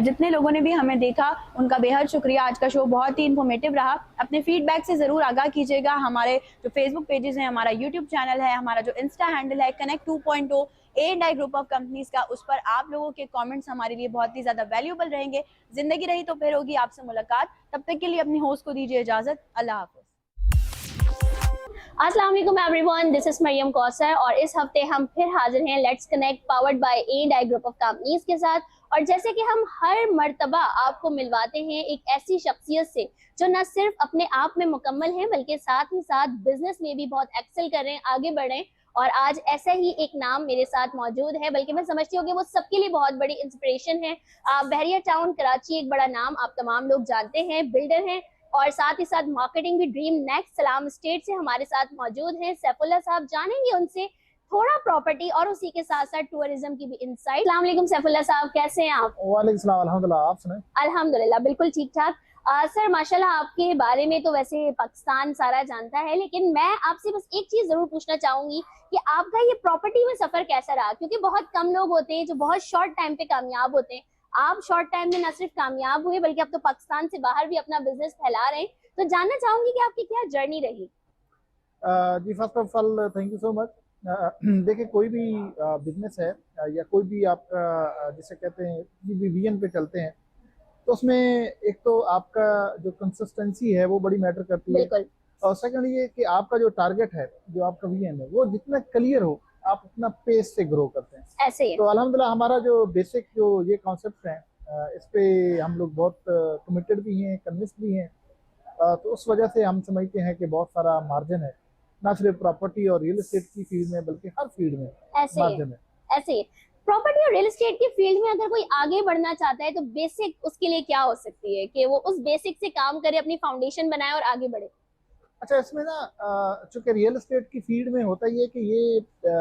जितने लोगों ने भी हमें देखा उनका बेहद शुक्रिया। आज का शो बहुत ही इन्फॉर्मेटिव रहा। अपने फीडबैक से जरूर आगाह कीजिएगा। हमारे जो फेसबुक पेजेस हैं, हमारा यूट्यूब चैनल है, हमारा जो इंस्टा हैंडल है कनेक्ट 2.0 एंडाई ग्रुप ऑफ कंपनीज का, उस पर आप लोगों के कमेंट्स हमारे लिए बहुत ही ज्यादा वैल्यूएबल रहेंगे। जिंदगी रही तो फिर होगी आपसे मुलाकात, तब तक के लिए अपनी होस्ट को दीजिए इजाजत। अल्लाह हाफिज। अस्सलाम वालेकुम everyone, this is Maryam Kausar और इस हफ्ते हम फिर हाजिर हैं लेट्स कनेक्ट पावर्ड बाय एंडाई ग्रुप ऑफ कंपनीज के साथ। और जैसे कि हम हर मर्तबा आपको मिलवाते हैं एक ऐसी शख्सियत से जो न सिर्फ अपने आप में मुकम्मल है बल्कि साथ ही साथ बिजनेस में भी बहुत एक्सेल कर रहे हैं, आगे बढ़ रहे हैं और आज ऐसा ही एक नाम मेरे साथ मौजूद है, बल्कि मैं समझती हूँ कि वो सबके लिए बहुत बड़ी इंस्पिरेशन है। बहरिया टाउन कराची एक बड़ा नाम आप तमाम लोग जानते हैं, बिल्डर हैं और साथ ही साथ मार्केटिंग भी ड्रीम नेक्स्ट सलाम स्टेट से हमारे साथ मौजूद हैं सैफुल्लाह साहब। जानेंगे उनसे थोड़ा प्रॉपर्टी और उसी के साथ साथ टूरिज्म की भी इंसाइट। अस्सलाम वालेकुम सैफुल्लाह साहब, कैसे हैं आप? वालेकुम सलाम, अल्हम्दुलिल्लाह, आप सुनाएं? अल्हम्दुलिल्लाह बिल्कुल ठीक ठाक। सर माशाल्लाह, आपके बारे में तो वैसे पाकिस्तान सारा जानता है, लेकिन मैं आपसे बस एक चीज जरूर पूछना चाहूंगी कि आपका ये प्रॉपर्टी में सफर कैसा रहा? क्योंकि बहुत कम लोग होते हैं जो बहुत शॉर्ट टाइम पे कामयाब होते हैं। आप शॉर्ट टाइम में न सिर्फ कामयाब हुए बल्कि अब तो पाकिस्तान से बाहर भी अपना बिजनेस फैला रहे हैं। तो जानना चाहूंगी कि आपकी क्या जर्नी रही? जी, first of all thank you so much. देखिए, कोई भी बिजनेस है या कोई भी आपका जिसे कहते हैं किसी भी विजन पे चलते हैं तो उसमें एक तो आपका जो कंसिस्टेंसी है वो बड़ी मैटर करती है, बिल्कुल। और सेकंड ये कि आपका जो टारगेट है, जो आपका विजन है, वो जितना क्लियर हो आप उतना पेस से ग्रो करते हैं। ऐसे ही है। तो अल्हम्दुलिल्लाह हमारा जो बेसिक जो ये कॉन्सेप्ट है, इस पे हम लोग बहुत कमिटेड भी हैं, कन्विंस्ड भी हैं। तो उस वजह से हम समझते हैं कि बहुत सारा मार्जिन है, ना सिर्फ प्रॉपर्टी और रियल एस्टेट की फील्ड में बल्कि हर फील्ड में ऐसे ही मार्जिन है। ऐसे ही प्रॉपर्टी और रियल एस्टेट की फील्ड में अगर कोई आगे बढ़ना चाहता है तो बेसिक उसके लिए क्या हो सकती है कि वो उस बेसिक से काम करे, अपनी फाउंडेशन बनाए और आगे बढ़े? अच्छा, इसमें ना चूंकि रियल एस्टेट की फील्ड में होता ये कि ये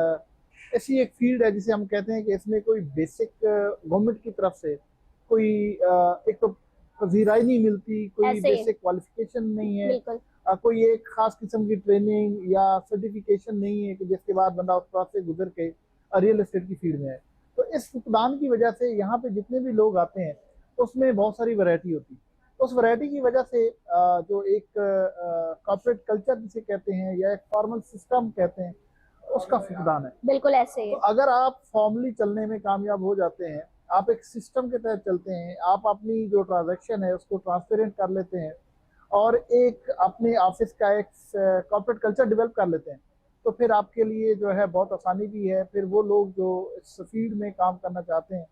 ऐसी एक फील्ड है जिसे हम कहते हैं कि इसमें कोई बेसिक गवर्नमेंट की तरफ से कोई एक तो पजीराई नहीं मिलती, कोई ऐसे ही। बेसिक क्वालिफिकेशन नहीं है, बिल्कुल। कोई एक खास किस्म की ट्रेनिंग या सर्टिफिकेशन नहीं है कि जिसके बाद बंदा उस पास से गुजर के रियल एस्टेट की फील्ड में है। तो इस फुकदान की वजह से यहाँ पे जितने भी लोग आते हैं उसमें बहुत सारी वैरायटी होती है। उस वैरायटी की वजह से जो एक कॉर्पोरेट कल्चर जिसे कहते हैं या एक फॉर्मल सिस्टम कहते हैं, उसका फुकदान है। बिल्कुल ऐसे ही तो अगर आप फॉर्मली चलने में कामयाब हो जाते हैं, आप एक सिस्टम के तहत चलते हैं, आप अपनी जो ट्रांजैक्शन है उसको ट्रांसपेरेंट कर लेते हैं और एक अपने ऑफिस का एक कॉर्पोरेट कल्चर डेवलप कर लेते हैं, तो फिर आपके लिए जो है बहुत आसानी भी है। फिर वो लोग जो इस फील्ड में काम करना चाहते हैं,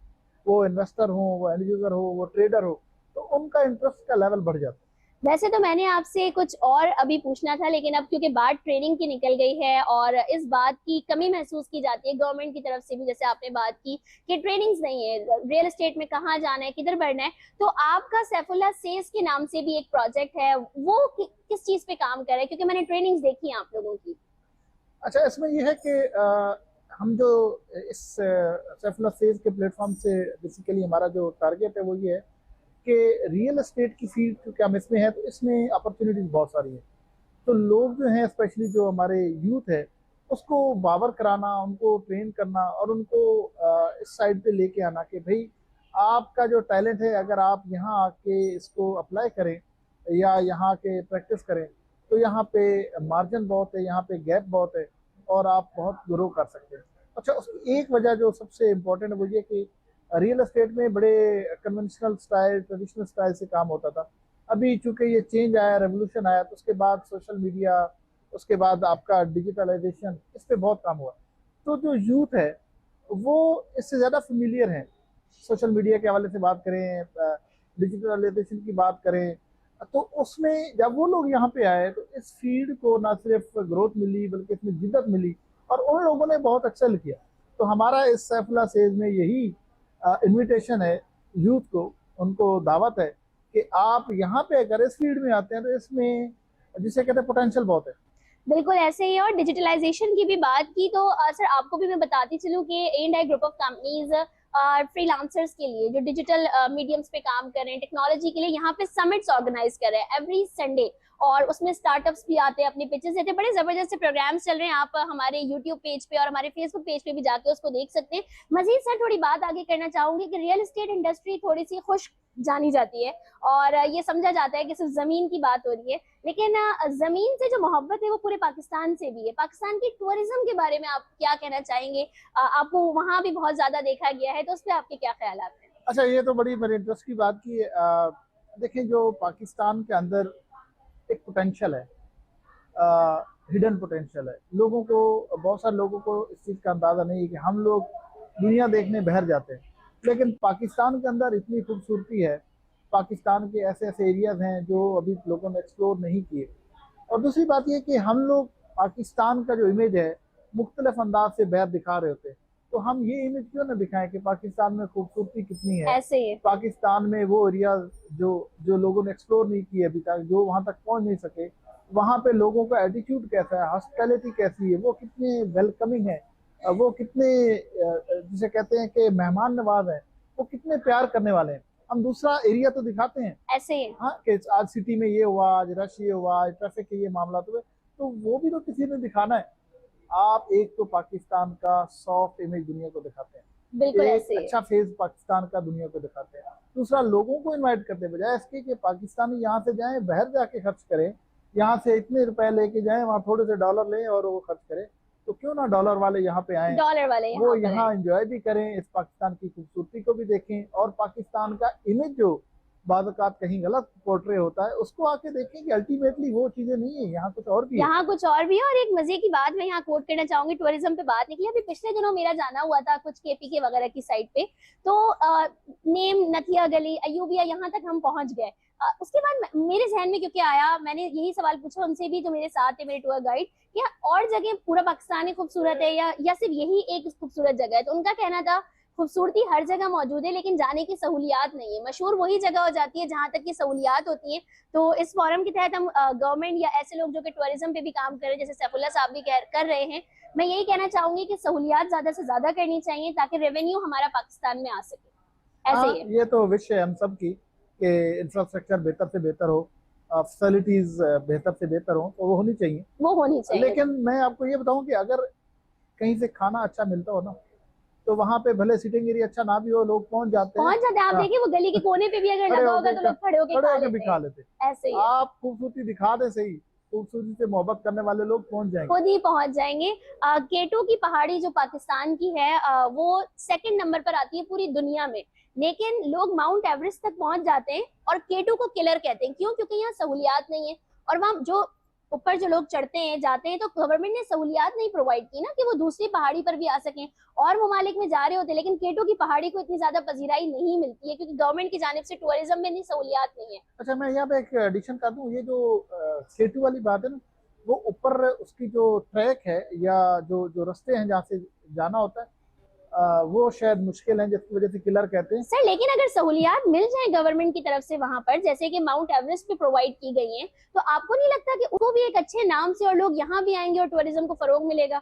वो इन्वेस्टर हो, वो एंड यूजर हो, वो ट्रेडर हो, तो उनका इंटरेस्ट का लेवल बढ़ जाता है। वैसे तो मैंने आपसे कुछ और अभी पूछना था, लेकिन अब क्योंकि बात ट्रेनिंग की निकल गई है और इस बात की कमी महसूस की जाती है गवर्नमेंट की तरफ से भी, जैसे आपने बात की कि ट्रेनिंग्स नहीं है, रियल एस्टेट में कहाँ जाना है, किधर बढ़ना है, तो आपका सैफुल्लाह सेल्स के नाम से भी एक प्रोजेक्ट है, वो किस चीज पे काम कर रहा है? क्योंकि मैंने ट्रेनिंग्स देखी है आप लोगों की। अच्छा, इसमें यह है कि हम जो इस सैफुल्लाह सेल्स के प्लेटफॉर्म से बेसिकली हमारा जो टारगेट है वो ये है कि रियल एस्टेट की फील्ड क्योंकि हम इसमें है तो इसमें अपॉर्चुनिटीज बहुत सारी हैं। तो लोग जो हैं, स्पेशली जो हमारे यूथ है, उसको बावर कराना, उनको ट्रेन करना और उनको इस साइड पे लेके आना कि भाई आपका जो टैलेंट है, अगर आप यहाँ आके इसको अप्लाई करें या यहाँ के प्रैक्टिस करें तो यहाँ पे मार्जिन बहुत है, यहाँ पे गैप बहुत है और आप बहुत ग्रो कर सकते हैं। अच्छा, उसकी एक वजह जो सबसे इम्पोर्टेंट है वो ये कि रियल एस्टेट में बड़े कन्वेंशनल स्टाइल, ट्रेडिशनल स्टाइल से काम होता था। अभी चूंकि ये चेंज आया, रेवोल्यूशन आया, तो उसके बाद सोशल मीडिया, उसके बाद आपका डिजिटलाइजेशन, इस पे बहुत काम हुआ। तो जो यूथ है वो इससे ज़्यादा फेमिलियर है। सोशल मीडिया के हवाले से बात करें, डिजिटलाइजेशन की बात करें, तो उसमें जब वो लोग यहाँ पे आए तो इस फील्ड को ना सिर्फ ग्रोथ मिली बल्कि इसमें जिद्दत मिली और उन लोगों ने बहुत एक्सेल किया। तो हमारा इस सैफुल्लाह सेल्स में यही इनविटेशन है यूथ को, उनको दावत है कि आप यहाँ पे अगर इस फील्ड में आते हैं तो इसमें जिसे कहते हैं पोटेंशियल बहुत है। बिल्कुल ऐसे ही। और डिजिटलाइजेशन की भी बात की तो सर आपको भी मैं बताती चलूँ कि A&I group of companies freelancers के लिए जो डिजिटल मीडियम्स पे काम कर रहे हैं, टेक्नोलॉजी के लिए यहाँ पे समिट्स ऑर्गेनाइज कर रहे हैं एवरी संडे, और उसमें स्टार्टअप्स भी आते हैं, अपने पिचेस देते हैं, बड़े जबरदस्त प्रोग्राम्स चल रहे हैं। आप हमारे यूट्यूब पेज पे और हमारे फेसबुक पेज पे भी जाके उसको देख सकते हैं। मजीद सर थोड़ी बात आगे करना चाहूंगी कि रियल एस्टेट इंडस्ट्री थोड़ी सी खुश जानी जाती है और ये समझा जाता है कि सिर्फ जमीन की बात हो रही है, लेकिन जमीन से जो मोहब्बत है वो पूरे पाकिस्तान से भी है। पाकिस्तान की टूरिज्म के बारे में आप क्या कहना चाहेंगे? आपको वहां भी बहुत ज्यादा देखा गया है, तो उस पर आपके क्या ख्याल हैं? अच्छा, ये तो बड़ी मेरे इंटरेस्ट की बात की। देखें, जो पाकिस्तान के अंदर एक पोटेंशियल है, हिडन पोटेंशियल है, लोगों को, बहुत सारे लोगों को इस चीज़ का अंदाज़ा नहीं है कि हम लोग दुनिया देखने बहर जाते हैं, लेकिन पाकिस्तान के अंदर इतनी खूबसूरती है, पाकिस्तान के ऐसे ऐसे एरियाज हैं जो अभी लोगों ने एक्सप्लोर नहीं किए। और दूसरी बात यह कि हम लोग, पाकिस्तान का जो इमेज है मुख्तलिफ अंदाज से बैर दिखा रहे होते हैं। तो हम ये इमेज क्यों ना दिखाएं कि पाकिस्तान में खूबसूरती कितनी है, ऐसे ही पाकिस्तान में वो एरिया जो जो लोगों ने एक्सप्लोर नहीं किए अभी तक, जो वहां तक पहुंच नहीं सके, वहां पे लोगों का एटीट्यूड कैसा है, हॉस्पिटैलिटी कैसी है, वो कितने वेलकमिंग है, वो कितने जिसे कहते हैं कि मेहमान नवाज है, वो कितने प्यार करने वाले हैं। हम दूसरा एरिया तो दिखाते हैं, ऐसे ही हाँ, कि आज सिटी में ये हुआ, आज रश ये हुआ, आज ट्रैफिक के ये मामला हुए, तो वो भी तो किसी ने दिखाना है। आप एक तो पाकिस्तान का सॉफ्ट इमेज दुनिया को दिखाते हैं, बिल्कुल एक ऐसे ही अच्छा फेज पाकिस्तान का दुनिया को दिखाते हैं। दूसरा, लोगों को इनवाइट करते बजाय इसके कि पाकिस्तानी यहाँ से जाएं, बाहर जाके खर्च करें, यहाँ से इतने रुपए लेके जाएं, वहाँ थोड़े से डॉलर लें और वो खर्च करें, तो क्यों ना डॉलर वाले यहाँ पे आए, डॉलर वाले वो यहाँ पर यहाँ हैं। एंजॉय भी करें, इस पाकिस्तान की खूबसूरती को भी देखें, और पाकिस्तान का इमेज जो बाज़-औक़ात कहीं गलत पोर्ट्रे होता है उसको आके देखें कि अल्टीमेटली वो चीजें नहीं है, यहाँ कुछ और भी है। यहाँ कुछ और भी है। और एक मजे की बात मैं यहाँ कोट करना चाहूंगी, टूरिज्म पे बात निकली, अभी पिछले दिनों मेरा जाना हुआ था कुछ केपीके वगैरह की साइड पे, तो नेम नथिया गली अयूबिया यहाँ तक हम पहुंच गए। उसके बाद मेरे जहन में क्योंकि आया, मैंने यही सवाल पूछा उनसे भी जो मेरे साथ थे, मेरे टूर गाइड, क्या और जगह पूरा पाकिस्तान ही खूबसूरत है या सिर्फ यही एक खूबसूरत जगह है। तो उनका कहना था खूबसूरती हर जगह मौजूद है लेकिन जाने की सहूलियात नहीं है, मशहूर वही जगह हो जाती है जहां तक की सहूलियात होती है। तो इस फोरम के तहत हम गवर्नमेंट या ऐसे लोग जो कि टूरिज्म पे भी काम कर रहे हैं, जैसे सैफुल्लाह साहब भी कर रहे हैं, मैं यही कहना चाहूंगी कि सहूलियात ज्यादा से ज्यादा करनी चाहिए ताकि रेवेन्यू हमारा पाकिस्तान में आ सके। ऐसे ही है। ये तो विश है हम सब की कि इंफ्रास्ट्रक्चर बेहतर से बेहतर हो, फैसिलिटीज बेहतर से बेहतर हो, तो वो होनी चाहिए। वो होनी चाहिए। लेकिन मैं आपको ये बताऊं कि अगर कहीं से खाना अच्छा मिलता हो ना, तो वहां पे भले सिटिंग एरिया अच्छा ना भी हो, लोग पहुंच जाते हैं। आप हाँ, देखिए वो गली के कोने पे भी अगर खड़े लगा होके होगा तो लोग खड़े होके भी खा लेते। ऐसे ही है। आप खूबसूरती दिखा दे सही, खूबसूरती से मोहब्बत करने वाले लोग पहुंच जाएंगे। खुद ही पहुंच जाएंगे। केटो की पहाड़ी जो पाकिस्तान की है वो सेकंड नंबर पर आती है पूरी दुनिया में, लेकिन लोग माउंट एवरेस्ट तक पहुंच जाते हैं और केटो को किलर कहते हैं। क्यों? क्योंकि यहाँ सहूलियात नहीं है, और वहाँ जो ऊपर जो लोग चढ़ते हैं जाते हैं तो गवर्नमेंट ने सहूलियात नहीं प्रोवाइड की ना कि वो दूसरी पहाड़ी पर भी आ सकें, और ममालिक में जा रहे होते हैं, लेकिन केटो की पहाड़ी को इतनी ज्यादा पजीराई नहीं मिलती है क्योंकि गवर्नमेंट की जानिब से टूरिज्म में इतनी सहूलियात नहीं है। अच्छा, मैं यहाँ पे एक एडिशन कर दूं, ये जो केटू वाली बात है ना, वो ऊपर उसकी जो ट्रैक है या जो जो रास्ते हैं जहाँ से जाना होता है, वो शायद मुश्किल है, जिसकी वजह से किलर कहते हैं। सर लेकिन अगर सहूलियात मिल जाए गवर्नमेंट की तरफ से वहां पर, जैसे कि माउंट एवरेस्ट पे प्रोवाइड की गई हैं, तो आपको नहीं लगता कि उनको भी एक अच्छे नाम से और लोग यहाँ भी आएंगे और टूरिज्म को फरोग मिलेगा?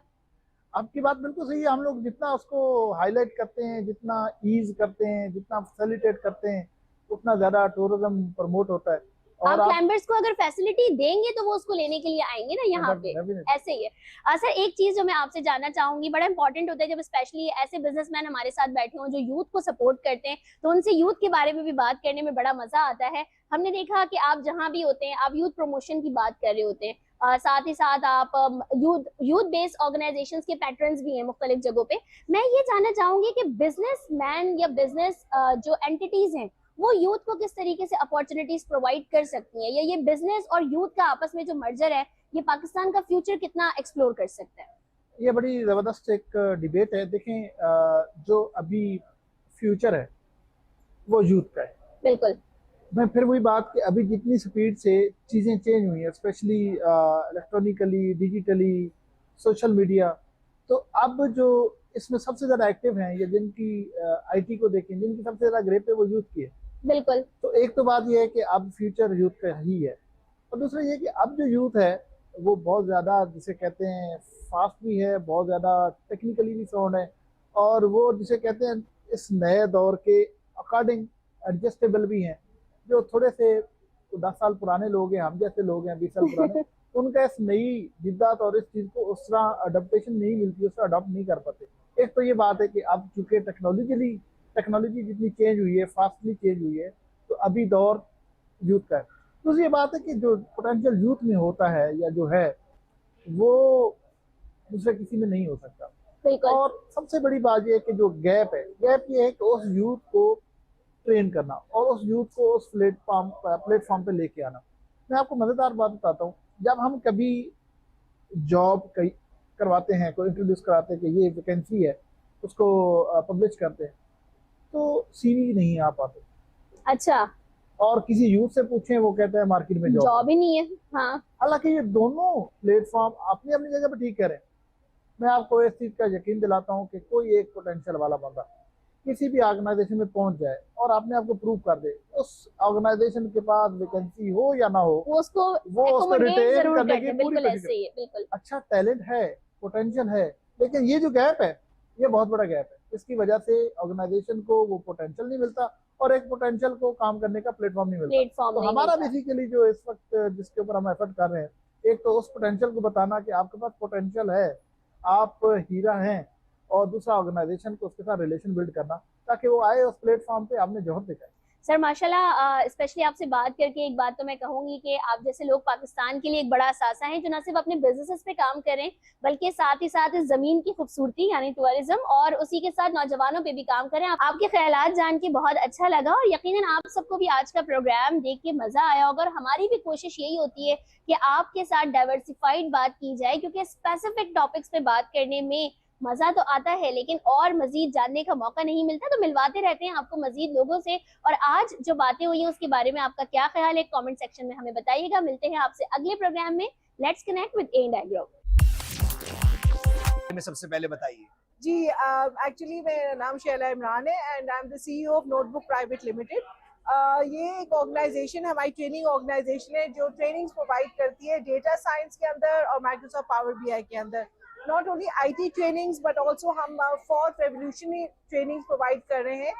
आपकी बात बिल्कुल सही है। हम लोग जितना उसको हाईलाइट करते हैं, जितना ईज करते हैं, जितना फैसिलिटेट करते हैं, उतना ज्यादा टूरिज्म प्रमोट होता है। आप क्लाइंबर्स को अगर फैसिलिटी देंगे तो वो उसको लेने के लिए आएंगे ना यहाँ पे। ऐसे ही है। सर एक चीज जो मैं आपसे जानना चाहूंगी, बड़ा इंपॉर्टेंट होता है जब स्पेशली ऐसे बिजनेसमैन हमारे साथ बैठे हों जो यूथ को सपोर्ट करते हैं, तो उनसे यूथ के बारे में भी बात करने में बड़ा मजा आता है। हमने देखा कि आप जहाँ भी होते हैं आप यूथ प्रमोशन की बात कर रहे होते हैं, साथ ही साथ आप यूथ बेस्ड ऑर्गेनाइजेशन के पैटर्न्स भी हैं मुख्तलिफ जगहों पे। मैं ये जानना चाहूंगी कि बिजनेसमैन या बिजनेस जो एंटिटीज हैं वो यूथ को किस तरीके से अपॉर्चुनिटीज प्रोवाइड कर सकती हैं, या ये बिजनेस और यूथ का आपस में जो मर्जर है ये पाकिस्तान का फ्यूचर कितना एक्सप्लोर कर सकता है? ये बड़ी जबरदस्त एक डिबेट है। देखें, जो अभी फ्यूचर है वो यूथ का है। बिल्कुल। मैं फिर वही बात कि अभी जितनी स्पीड से चीजें चेंज हुई हैं, specially electronically, digitally, social media, तो अब जो इसमें सबसे ज्यादा एक्टिव हैं या जिनकी आईटी को देखें, जिनकी सबसे ज्यादा ग्रेप है वो यूथ की है। बिल्कुल। तो एक तो बात यह है कि अब फ्यूचर यूथ का ही है, और दूसरा ये कि अब जो यूथ है वो बहुत ज्यादा जिसे कहते हैं फास्ट भी है, बहुत ज्यादा टेक्निकली भी साउंड है, और वो जिसे कहते हैं इस नए दौर के अकॉर्डिंग एडजस्टेबल भी हैं। जो थोड़े से 10 साल पुराने लोग हैं, हम जैसे लोग हैं 20 साल पुराने, उनका इस नई जिद्दात और इस चीज को उस तरह अडोप्टेशन नहीं मिलती, उसका अडॉप्ट नहीं कर पाते। एक तो ये बात है कि अब चूंकि टेक्नोलॉजी जितनी चेंज हुई है, फास्टली चेंज हुई है, तो अभी दौर यूथ का है। दूसरी ये बात है कि जो पोटेंशियल यूथ में होता है या जो है वो दूसरे किसी में नहीं हो सकता। और सबसे बड़ी बात यह है कि जो गैप ये है कि उस यूथ को ट्रेन करना और उस यूथ को उस प्लेटफॉर्म पे लेके आना। मैं आपको मजेदार बात बताता हूँ, जब हम कभी जॉब करवाते हैं, कोई इंट्रोड्यूस कराते हैं कि ये वैकेंसी है, उसको पब्लिश करते हैं, तो सीवी नहीं आ पाते। अच्छा। और किसी यूथ से पूछें, वो कहते हैं मार्केट में जॉब ही नहीं है। हाँ। हालांकि ये दोनों प्लेटफॉर्म अपनी अपनी जगह पर ठीक करें, मैं आपको इस चीज़ का यकीन दिलाता हूँ कि कोई एक पोटेंशियल वाला बंदा किसी भी ऑर्गेनाइजेशन में पहुंच जाए और अपने आप को प्रूव कर दे, उस ऑर्गेनाइजेशन के पास वैकेंसी हो या ना हो, वो उसको उसको रिटेन जरूर करने करते की हैं, पूरी बिल्कुल कोशिश ऐसे ही है, बिल्कुल। अच्छा टैलेंट है, पोटेंशियल है, लेकिन ये जो गैप है, ये बहुत बड़ा गैप है। इसकी वजह से ऑर्गेनाइजेशन को वो पोटेंशियल नहीं मिलता और एक पोटेंशियल को काम करने का प्लेटफॉर्म नहीं मिलता। प्लेटफॉर्म तो नहीं हमारा मिलता। बेसिकली जो इस वक्त जिसके ऊपर हम एफर्ट कर रहे हैं, एक तो उस पोटेंशियल को बताना कि आपके पास पोटेंशियल है, आप हीरा हैं, और दूसरा ऑर्गेनाइजेशन को उसके साथ रिलेशन बिल्ड करना ताकि वो आए उस प्लेटफॉर्म पे, आपने जोहर दिखाए। सर माशाल्लाह, स्पेशली आपसे बात करके एक बात तो मैं कहूंगी कि आप जैसे लोग पाकिस्तान के लिए एक बड़ा असासा हैं, जो न सिर्फ अपने बिजनेसेस पे काम करें बल्कि साथ ही साथ इस जमीन की खूबसूरती यानी टूरिज्म और उसी के साथ नौजवानों पे भी काम करें। आपके ख्यालात जान के बहुत अच्छा लगा और यकीनन आप सबको भी आज का प्रोग्राम देख के मजा आया होगा। और हमारी भी कोशिश यही होती है कि आपके साथ डाइवर्सिफाइड बात की जाए, क्योंकि स्पेसिफिक टॉपिक्स पे बात करने में मजा तो आता है लेकिन और मजीद जानने का मौका नहीं मिलता, तो मिलवाते रहते हैं आपको मजीद लोगों से। और आज जो बातें हुई हैं उसके बारे में आपका क्या ख्याल है, कमेंट सेक्शन में हमें बताइएगा। मिलते हैं आपसे अगले प्रोग्राम में। Let's connect with A&I group. में सबसे पहले बताइए। जी, एक्चुअली मेरा नाम शैला इमरान है and I am the CEO of notebook private limited. ये एक ऑर्गेनाइजेशन, हमारी ट्रेनिंग ऑर्गेनाइजेशन है जो ट्रेनिंग्स प्रोवाइड करती है डेटा साइंस के अंदर और माइक्रोसॉफ्ट पावर BI के अंदर। Not only IT trainings but also हम फोर्थ रेवोल्यूशनरी ट्रेनिंग्स प्रोवाइड कर रहे हैं,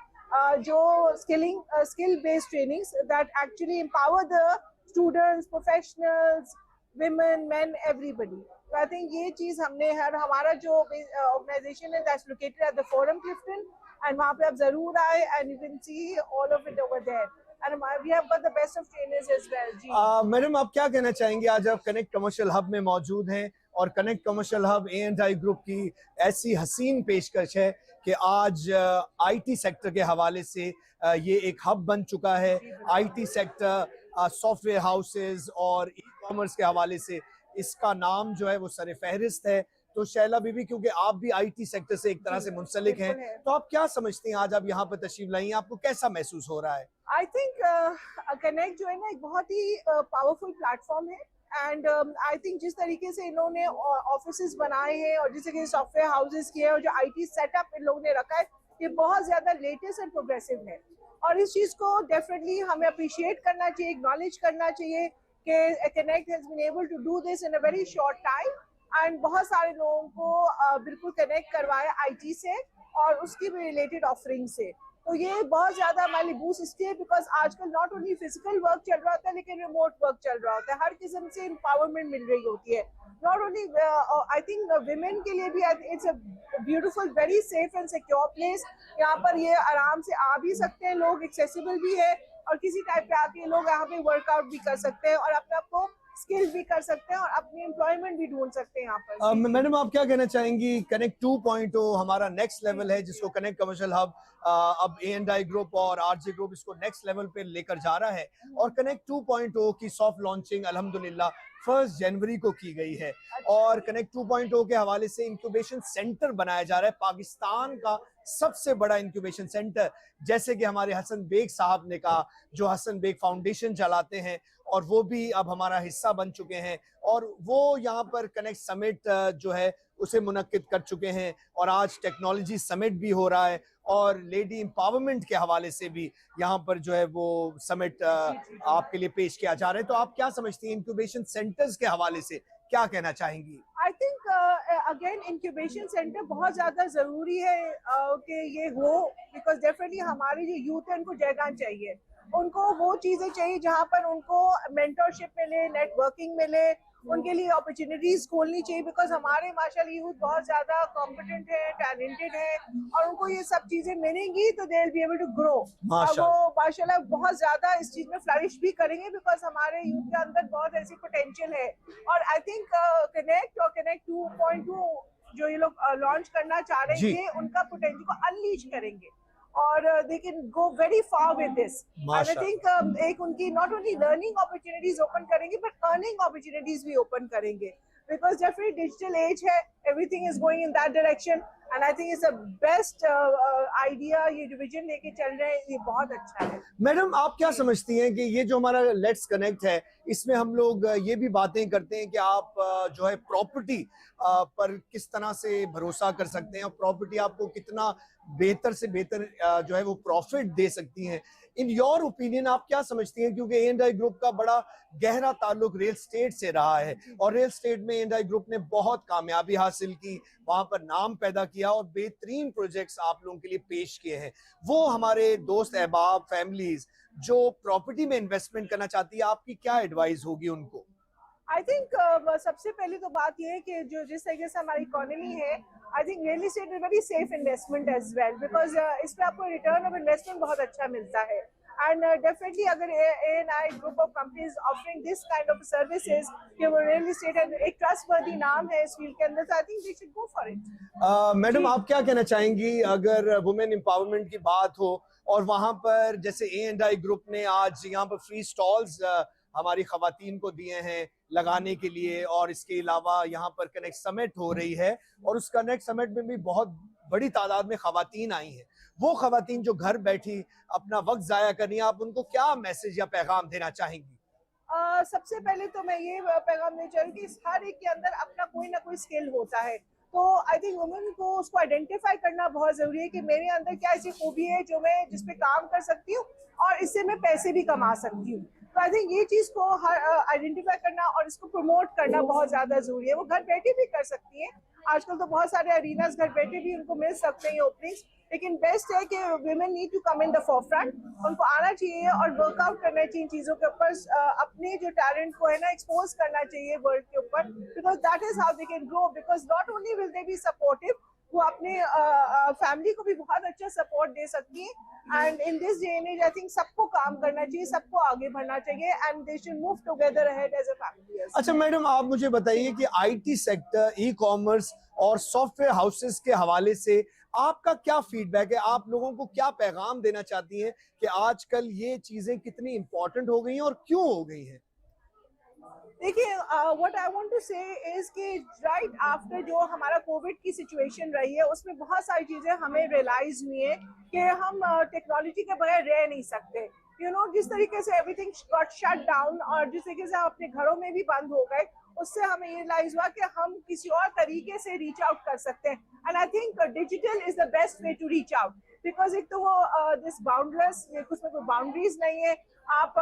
जो skill based trainings that actually empower the students, professionals, women, men, everybody. So I think ये चीज हमने हमारा जो ऑर्गेनाइजेशन है that's located at the Forum Clifton and वहाँ पे आप जरूर आए and you can see all of it over there. And we have got the best of trainers as well. जी। मैडम आप क्या कहना चाहेंगे, आज आप कनेक्ट कमर्शियल हब में मौजूद हैं और connect commercial hub A&I group की ऐसी हसीन पेशकश है कि आज IT सेक्टर के हवाले से ये एक हब बन चुका है। IT सेक्टर, सॉफ्टवेयर हाउसेज और ई-कॉमर्स के हवाले से इसका नाम जो है वो सर फहरिस्त है। तो शैला बीबी, क्योंकि आप भी IT सेक्टर से एक तरह से मुंसलिक हैं, तो आप क्या समझती हैं, आज आप यहाँ पर तशरीफ लाई हैं, आपको कैसा महसूस हो रहा है? आई थिंक कनेक्ट जो है ना एक बहुत ही पावरफुल प्लेटफॉर्म है एंड आई थिंक जिस तरीके से इन्होंने ऑफिसेज बनाए हैं और जिस तरीके से सॉफ्टवेयर हाउसेज किए और जो IT सेटअप इन लोगों ने रखा है, ये बहुत ज्यादा लेटेस्ट एंड प्रोग्रेसिव है। और इस चीज को डेफिनेटली हमें अप्रिशिएट करना चाहिए, एक्नॉलेज करना चाहिए कि connect has been able to do this in a very short time and बहुत सारे लोगों को बिल्कुल कनेक्ट करवाया IT से और उसकी भी रिलेटेड ऑफरिंग से। तो ये बहुत ज्यादा हमारे लिए बूस्ट इसलिए बिकॉज आजकल नॉट ओनली फिजिकल वर्क चल रहा होता है लेकिन रिमोट वर्क चल रहा होता है, हर किस्म से एम्पावरमेंट मिल रही होती है। Not only I think women के लिए भी it's a beautiful, very safe and secure place. यहाँ पर ये आराम से आ भी सकते हैं लोग, एक्सेसिबल भी है और किसी टाइप पे आके लोग यहाँ पे वर्कआउट भी कर सकते हैं और अपने आप को स्किल भी कर सकते हैं और अपनी एम्प्लॉयमेंट भी ढूंढ सकते हैं यहाँ पर। मैडम आप क्या कहना चाहेंगी, कनेक्ट 2.0 हमारा नेक्स्ट लेवल है जिसको कनेक्ट कमर्शियल हब अब A&I ग्रुप और RJ ग्रुप इसको नेक्स्ट लेवल पे लेकर जा रहा है और कनेक्ट 2.0 की सॉफ्ट लॉन्चिंग अल्हम्दुलिल्लाह 1 जनवरी को की गई है और कनेक्ट 2.0 के हवाले से इंक्यूबेशन सेंटर बनाया जा रहा है, पाकिस्तान का सबसे बड़ा इंक्यूबेशन सेंटर। जैसे कि हमारे हसन बेग साहब ने कहा, जो हसन बेग फाउंडेशन चलाते हैं और वो भी अब हमारा हिस्सा बन चुके हैं और वो यहाँ पर कनेक्ट समिट जो है उसे मुनक्किद कर चुके हैं और आज टेक्नोलॉजी समिट भी हो रहा है और लेडी एम्पावरमेंट के हवाले से भी यहाँ पर जो है वो समिट आपके लिए पेश किया जा रहा है। तो आप क्या समझती हैं, इंक्यूबेशन सेंटर्स के हवाले से क्या कहना चाहेंगी? I think again incubation centre बहुत ज्यादा जरूरी है कि ये हो, बिकॉज डेफिनेटली हमारे जो यूथ है उनको जगह चाहिए, उनको वो चीजें चाहिए जहाँ पर उनको मेंटरशिप मिले, नेटवर्किंग मिले, उनके लिए अपॉर्चुनिटीज खोलनी चाहिए बिकॉज हमारे माशाल्लाह यूथ बहुत ज्यादा कॉम्पिटेंट है, टैलेंटेड है और उनको ये सब चीजें मिलेंगी तो they will be able to grow. वो माशाल्लाह बहुत ज्यादा इस चीज में फ्लरिश भी करेंगे बिकॉज हमारे यूथ के अंदर बहुत ऐसी पोटेंशियल है और आई थिंक कनेक्ट और कनेक्ट 2.2 जो ये लोग लॉन्च करना चाह रहे हैं उनका पोटेंशियल को अनलीश करेंगे और they can go very far with this. I think एक उनकी not only learning opportunities open करेंगे बट अर्निंग अपॉर्चुनिटीज भी ओपन करेंगे बिकॉज डेफिनेटली डिजिटल एज है, everything is going in that direction and I think it's the best idea. ये जो विजन लेके चल रहे हैं ये बहुत अच्छा है। मैडम आप क्या समझती हैं कि ये जो हमारा लेट्स कनेक्ट है इसमें हम लोग ये भी बातें करते हैं कि आप जो है प्रॉपर्टी पर किस तरह से भरोसा कर सकते हैं और प्रॉपर्टी आपको कितना बेहतर से बेहतर जो है वो प्रॉफिट दे सकती हैं। इन योर ओपिनियन आप क्या समझती हैं, क्योंकि A&I ग्रुप का बड़ा गहरा ताल्लुक रियल स्टेट से रहा है और रियल स्टेट में A&I ग्रुप ने बहुत कामयाबी हासिल की, वहां पर नाम पैदा किया और बेहतरीन प्रोजेक्ट्स आप लोगों के लिए पेश किए हैं। वो हमारे दोस्त अहबाब फैमिलीज जो प्रॉपर्टी में इन्वेस्टमेंट करना चाहती है, आपकी क्या एडवाइस होगी उनको? आई थिंक सबसे पहले तो बात ये है कि जो जिस तरीके से हमारी इकोनॉमी है, I think real estate is very safe investment as well, because इस पे आपको रिटर्न ऑफ इन्वेस्टमेंट बहुत अच्छा मिलता है। एंड डेफिनेटली अगर A&I group of companies offering this kind of services कि वो रियल एस्टेट है, एक ट्रस्टवर्दी नाम है इस फील्ड के अंदर, तो I think they should go for it. Madam आप क्या कहना चाहेंगी अगर वुमेन एम्पावरमेंट की बात हो और वहां पर जैसे A&I ग्रुप ने आज यहाँ पर फ्री स्टॉल्स हमारी खवातीन को दिए हैं लगाने के लिए, और इसके अलावा यहाँ पर कनेक्ट समिट हो रही है और उस कनेक्ट समिट में भी बहुत बड़ी तादाद में खवातीन आई हैं। वो खवातीन जो घर बैठी अपना वक्त जाया कर रही हैं, आप उनको क्या मैसेज या पैगाम देना चाहेंगी? सबसे पहले तो मैं ये पैगाम देना चाहूँगी कि हर एक के अंदर अपना कोई ना कोई स्किल होता है, तो आई थिंक वुमेन को उसको आइडेंटिफाई करना बहुत जरूरी है कि मेरे अंदर क्या ऐसी खूबी है जो मैं जिस पे काम कर सकती हूँ और इससे मैं पैसे भी कमा सकती हूँ। तो आई थिंक ये चीज को आइडेंटिफाई करना और इसको प्रमोट करना बहुत ज्यादा जरूरी है। वो घर बैठे भी कर सकती है, आजकल तो बहुत सारे अरीनास घर बैठे भी उनको मिल सकते हैं ओपनिंग्स, लेकिन बेस्ट है कि women need to come in the forefront, उनको आना चाहिए और वर्कआउट करना चाहिए इन चीजों के ऊपर, अपने जो टैलेंट को है ना एक्सपोज करना चाहिए वर्ल्ड के ऊपर, because that is how they can grow. Because not only will they be supportive, वो अपने फैमिली को भी बहुत अच्छा सपोर्ट दे सकती है। And in this day and age I think सबको काम करना चाहिए, सबको आगे बढ़ना चाहिए and they should move together ahead as a family. अच्छा मैडम आप मुझे बताइए कि IT सेक्टर, ई-कॉमर्स और सॉफ्टवेयर हाउसेस के हवाले से आपका क्या फीडबैक है? आप लोगों को क्या पैगाम देना चाहती हैं कि आजकल ये चीजें कितनी इंपॉर्टेंट हो गई हैं और क्यों हो गई हैं? देखिए व्हाट आई वांट टू से इज कि राइट आफ्टर जो हमारा कोविड की सिचुएशन रही है उसमें बहुत सारी चीजें हमें रियलाइज हुई है कि हम टेक्नोलॉजी के बगैर रह नहीं सकते। यू नो जिस तरीके से एवरीथिंग गॉट शट डाउन और जिस तरीके से हम अपने घरों में भी बंद हो गए, उससे हमें ये रियलाइज हुआ कि हम किसी और तरीके से रीच आउट कर सकते हैं। And I think digital is the best way to reach out, because एक तो वो दिस बाउंडलेस, उसमें कोई बाउंड्रीज नहीं है, आप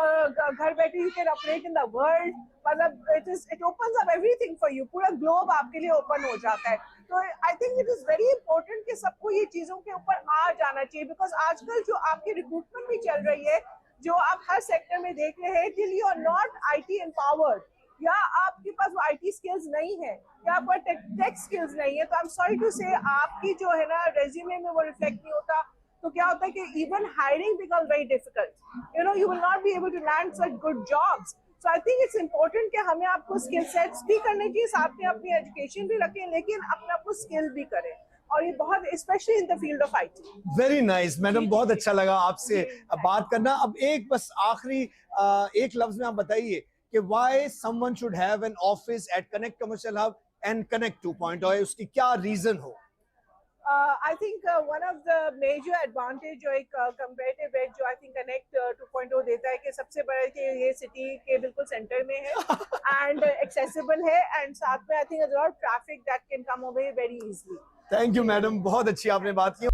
घर बैठे you can operate in the world, मतलब it opens up everything for you, पूरा ग्लोब आपके लिए ओपन हो जाता है। तो I think it is very important कि सबको ये चीजों के ऊपर आ जाना चाहिए, बिकॉज आजकल जो आपकी रिक्रूटमेंट भी चल रही है, जो आप हर सेक्टर में देख रहे हैं, till you are not IT empowered या आपके पास वो IT स्किल्स नहीं है या आपका टेक स्किल्स नहीं है, तो आई एम सॉरी टू से आपकी जो है ना रेज्यूमे में वो रिफ्लेक्ट नहीं होता, तो क्या होता है कि even hiring become very difficult, you know you will not be able to land such good jobs. So I think it's important कि हमें आपको स्किल सेट्स भी करने चाहिए, साथ में अपनी एजुकेशन भी रखें, लेकिन अपना आपको स्किल भी करें, और ये बहुत specially in the field of IT। Very nice madam, बहुत अच्छा लगा आपसे बात करना। अब एक बस आखिरी एक लफ्ज में आप बताइए कि why someone should have an office at connect commercial hub and connect 2.0, उसकी क्या रीजन हो? I think one of the major advantage जो एक comparative edge जो I think Connect 2.0 देता है कि सबसे बड़ा कि ये सिटी के बिल्कुल सेंटर में है and accessible है, and साथ में I think a lot of traffic that can come over very easily. Thank you madam, बहुत अच्छी आपने बात की।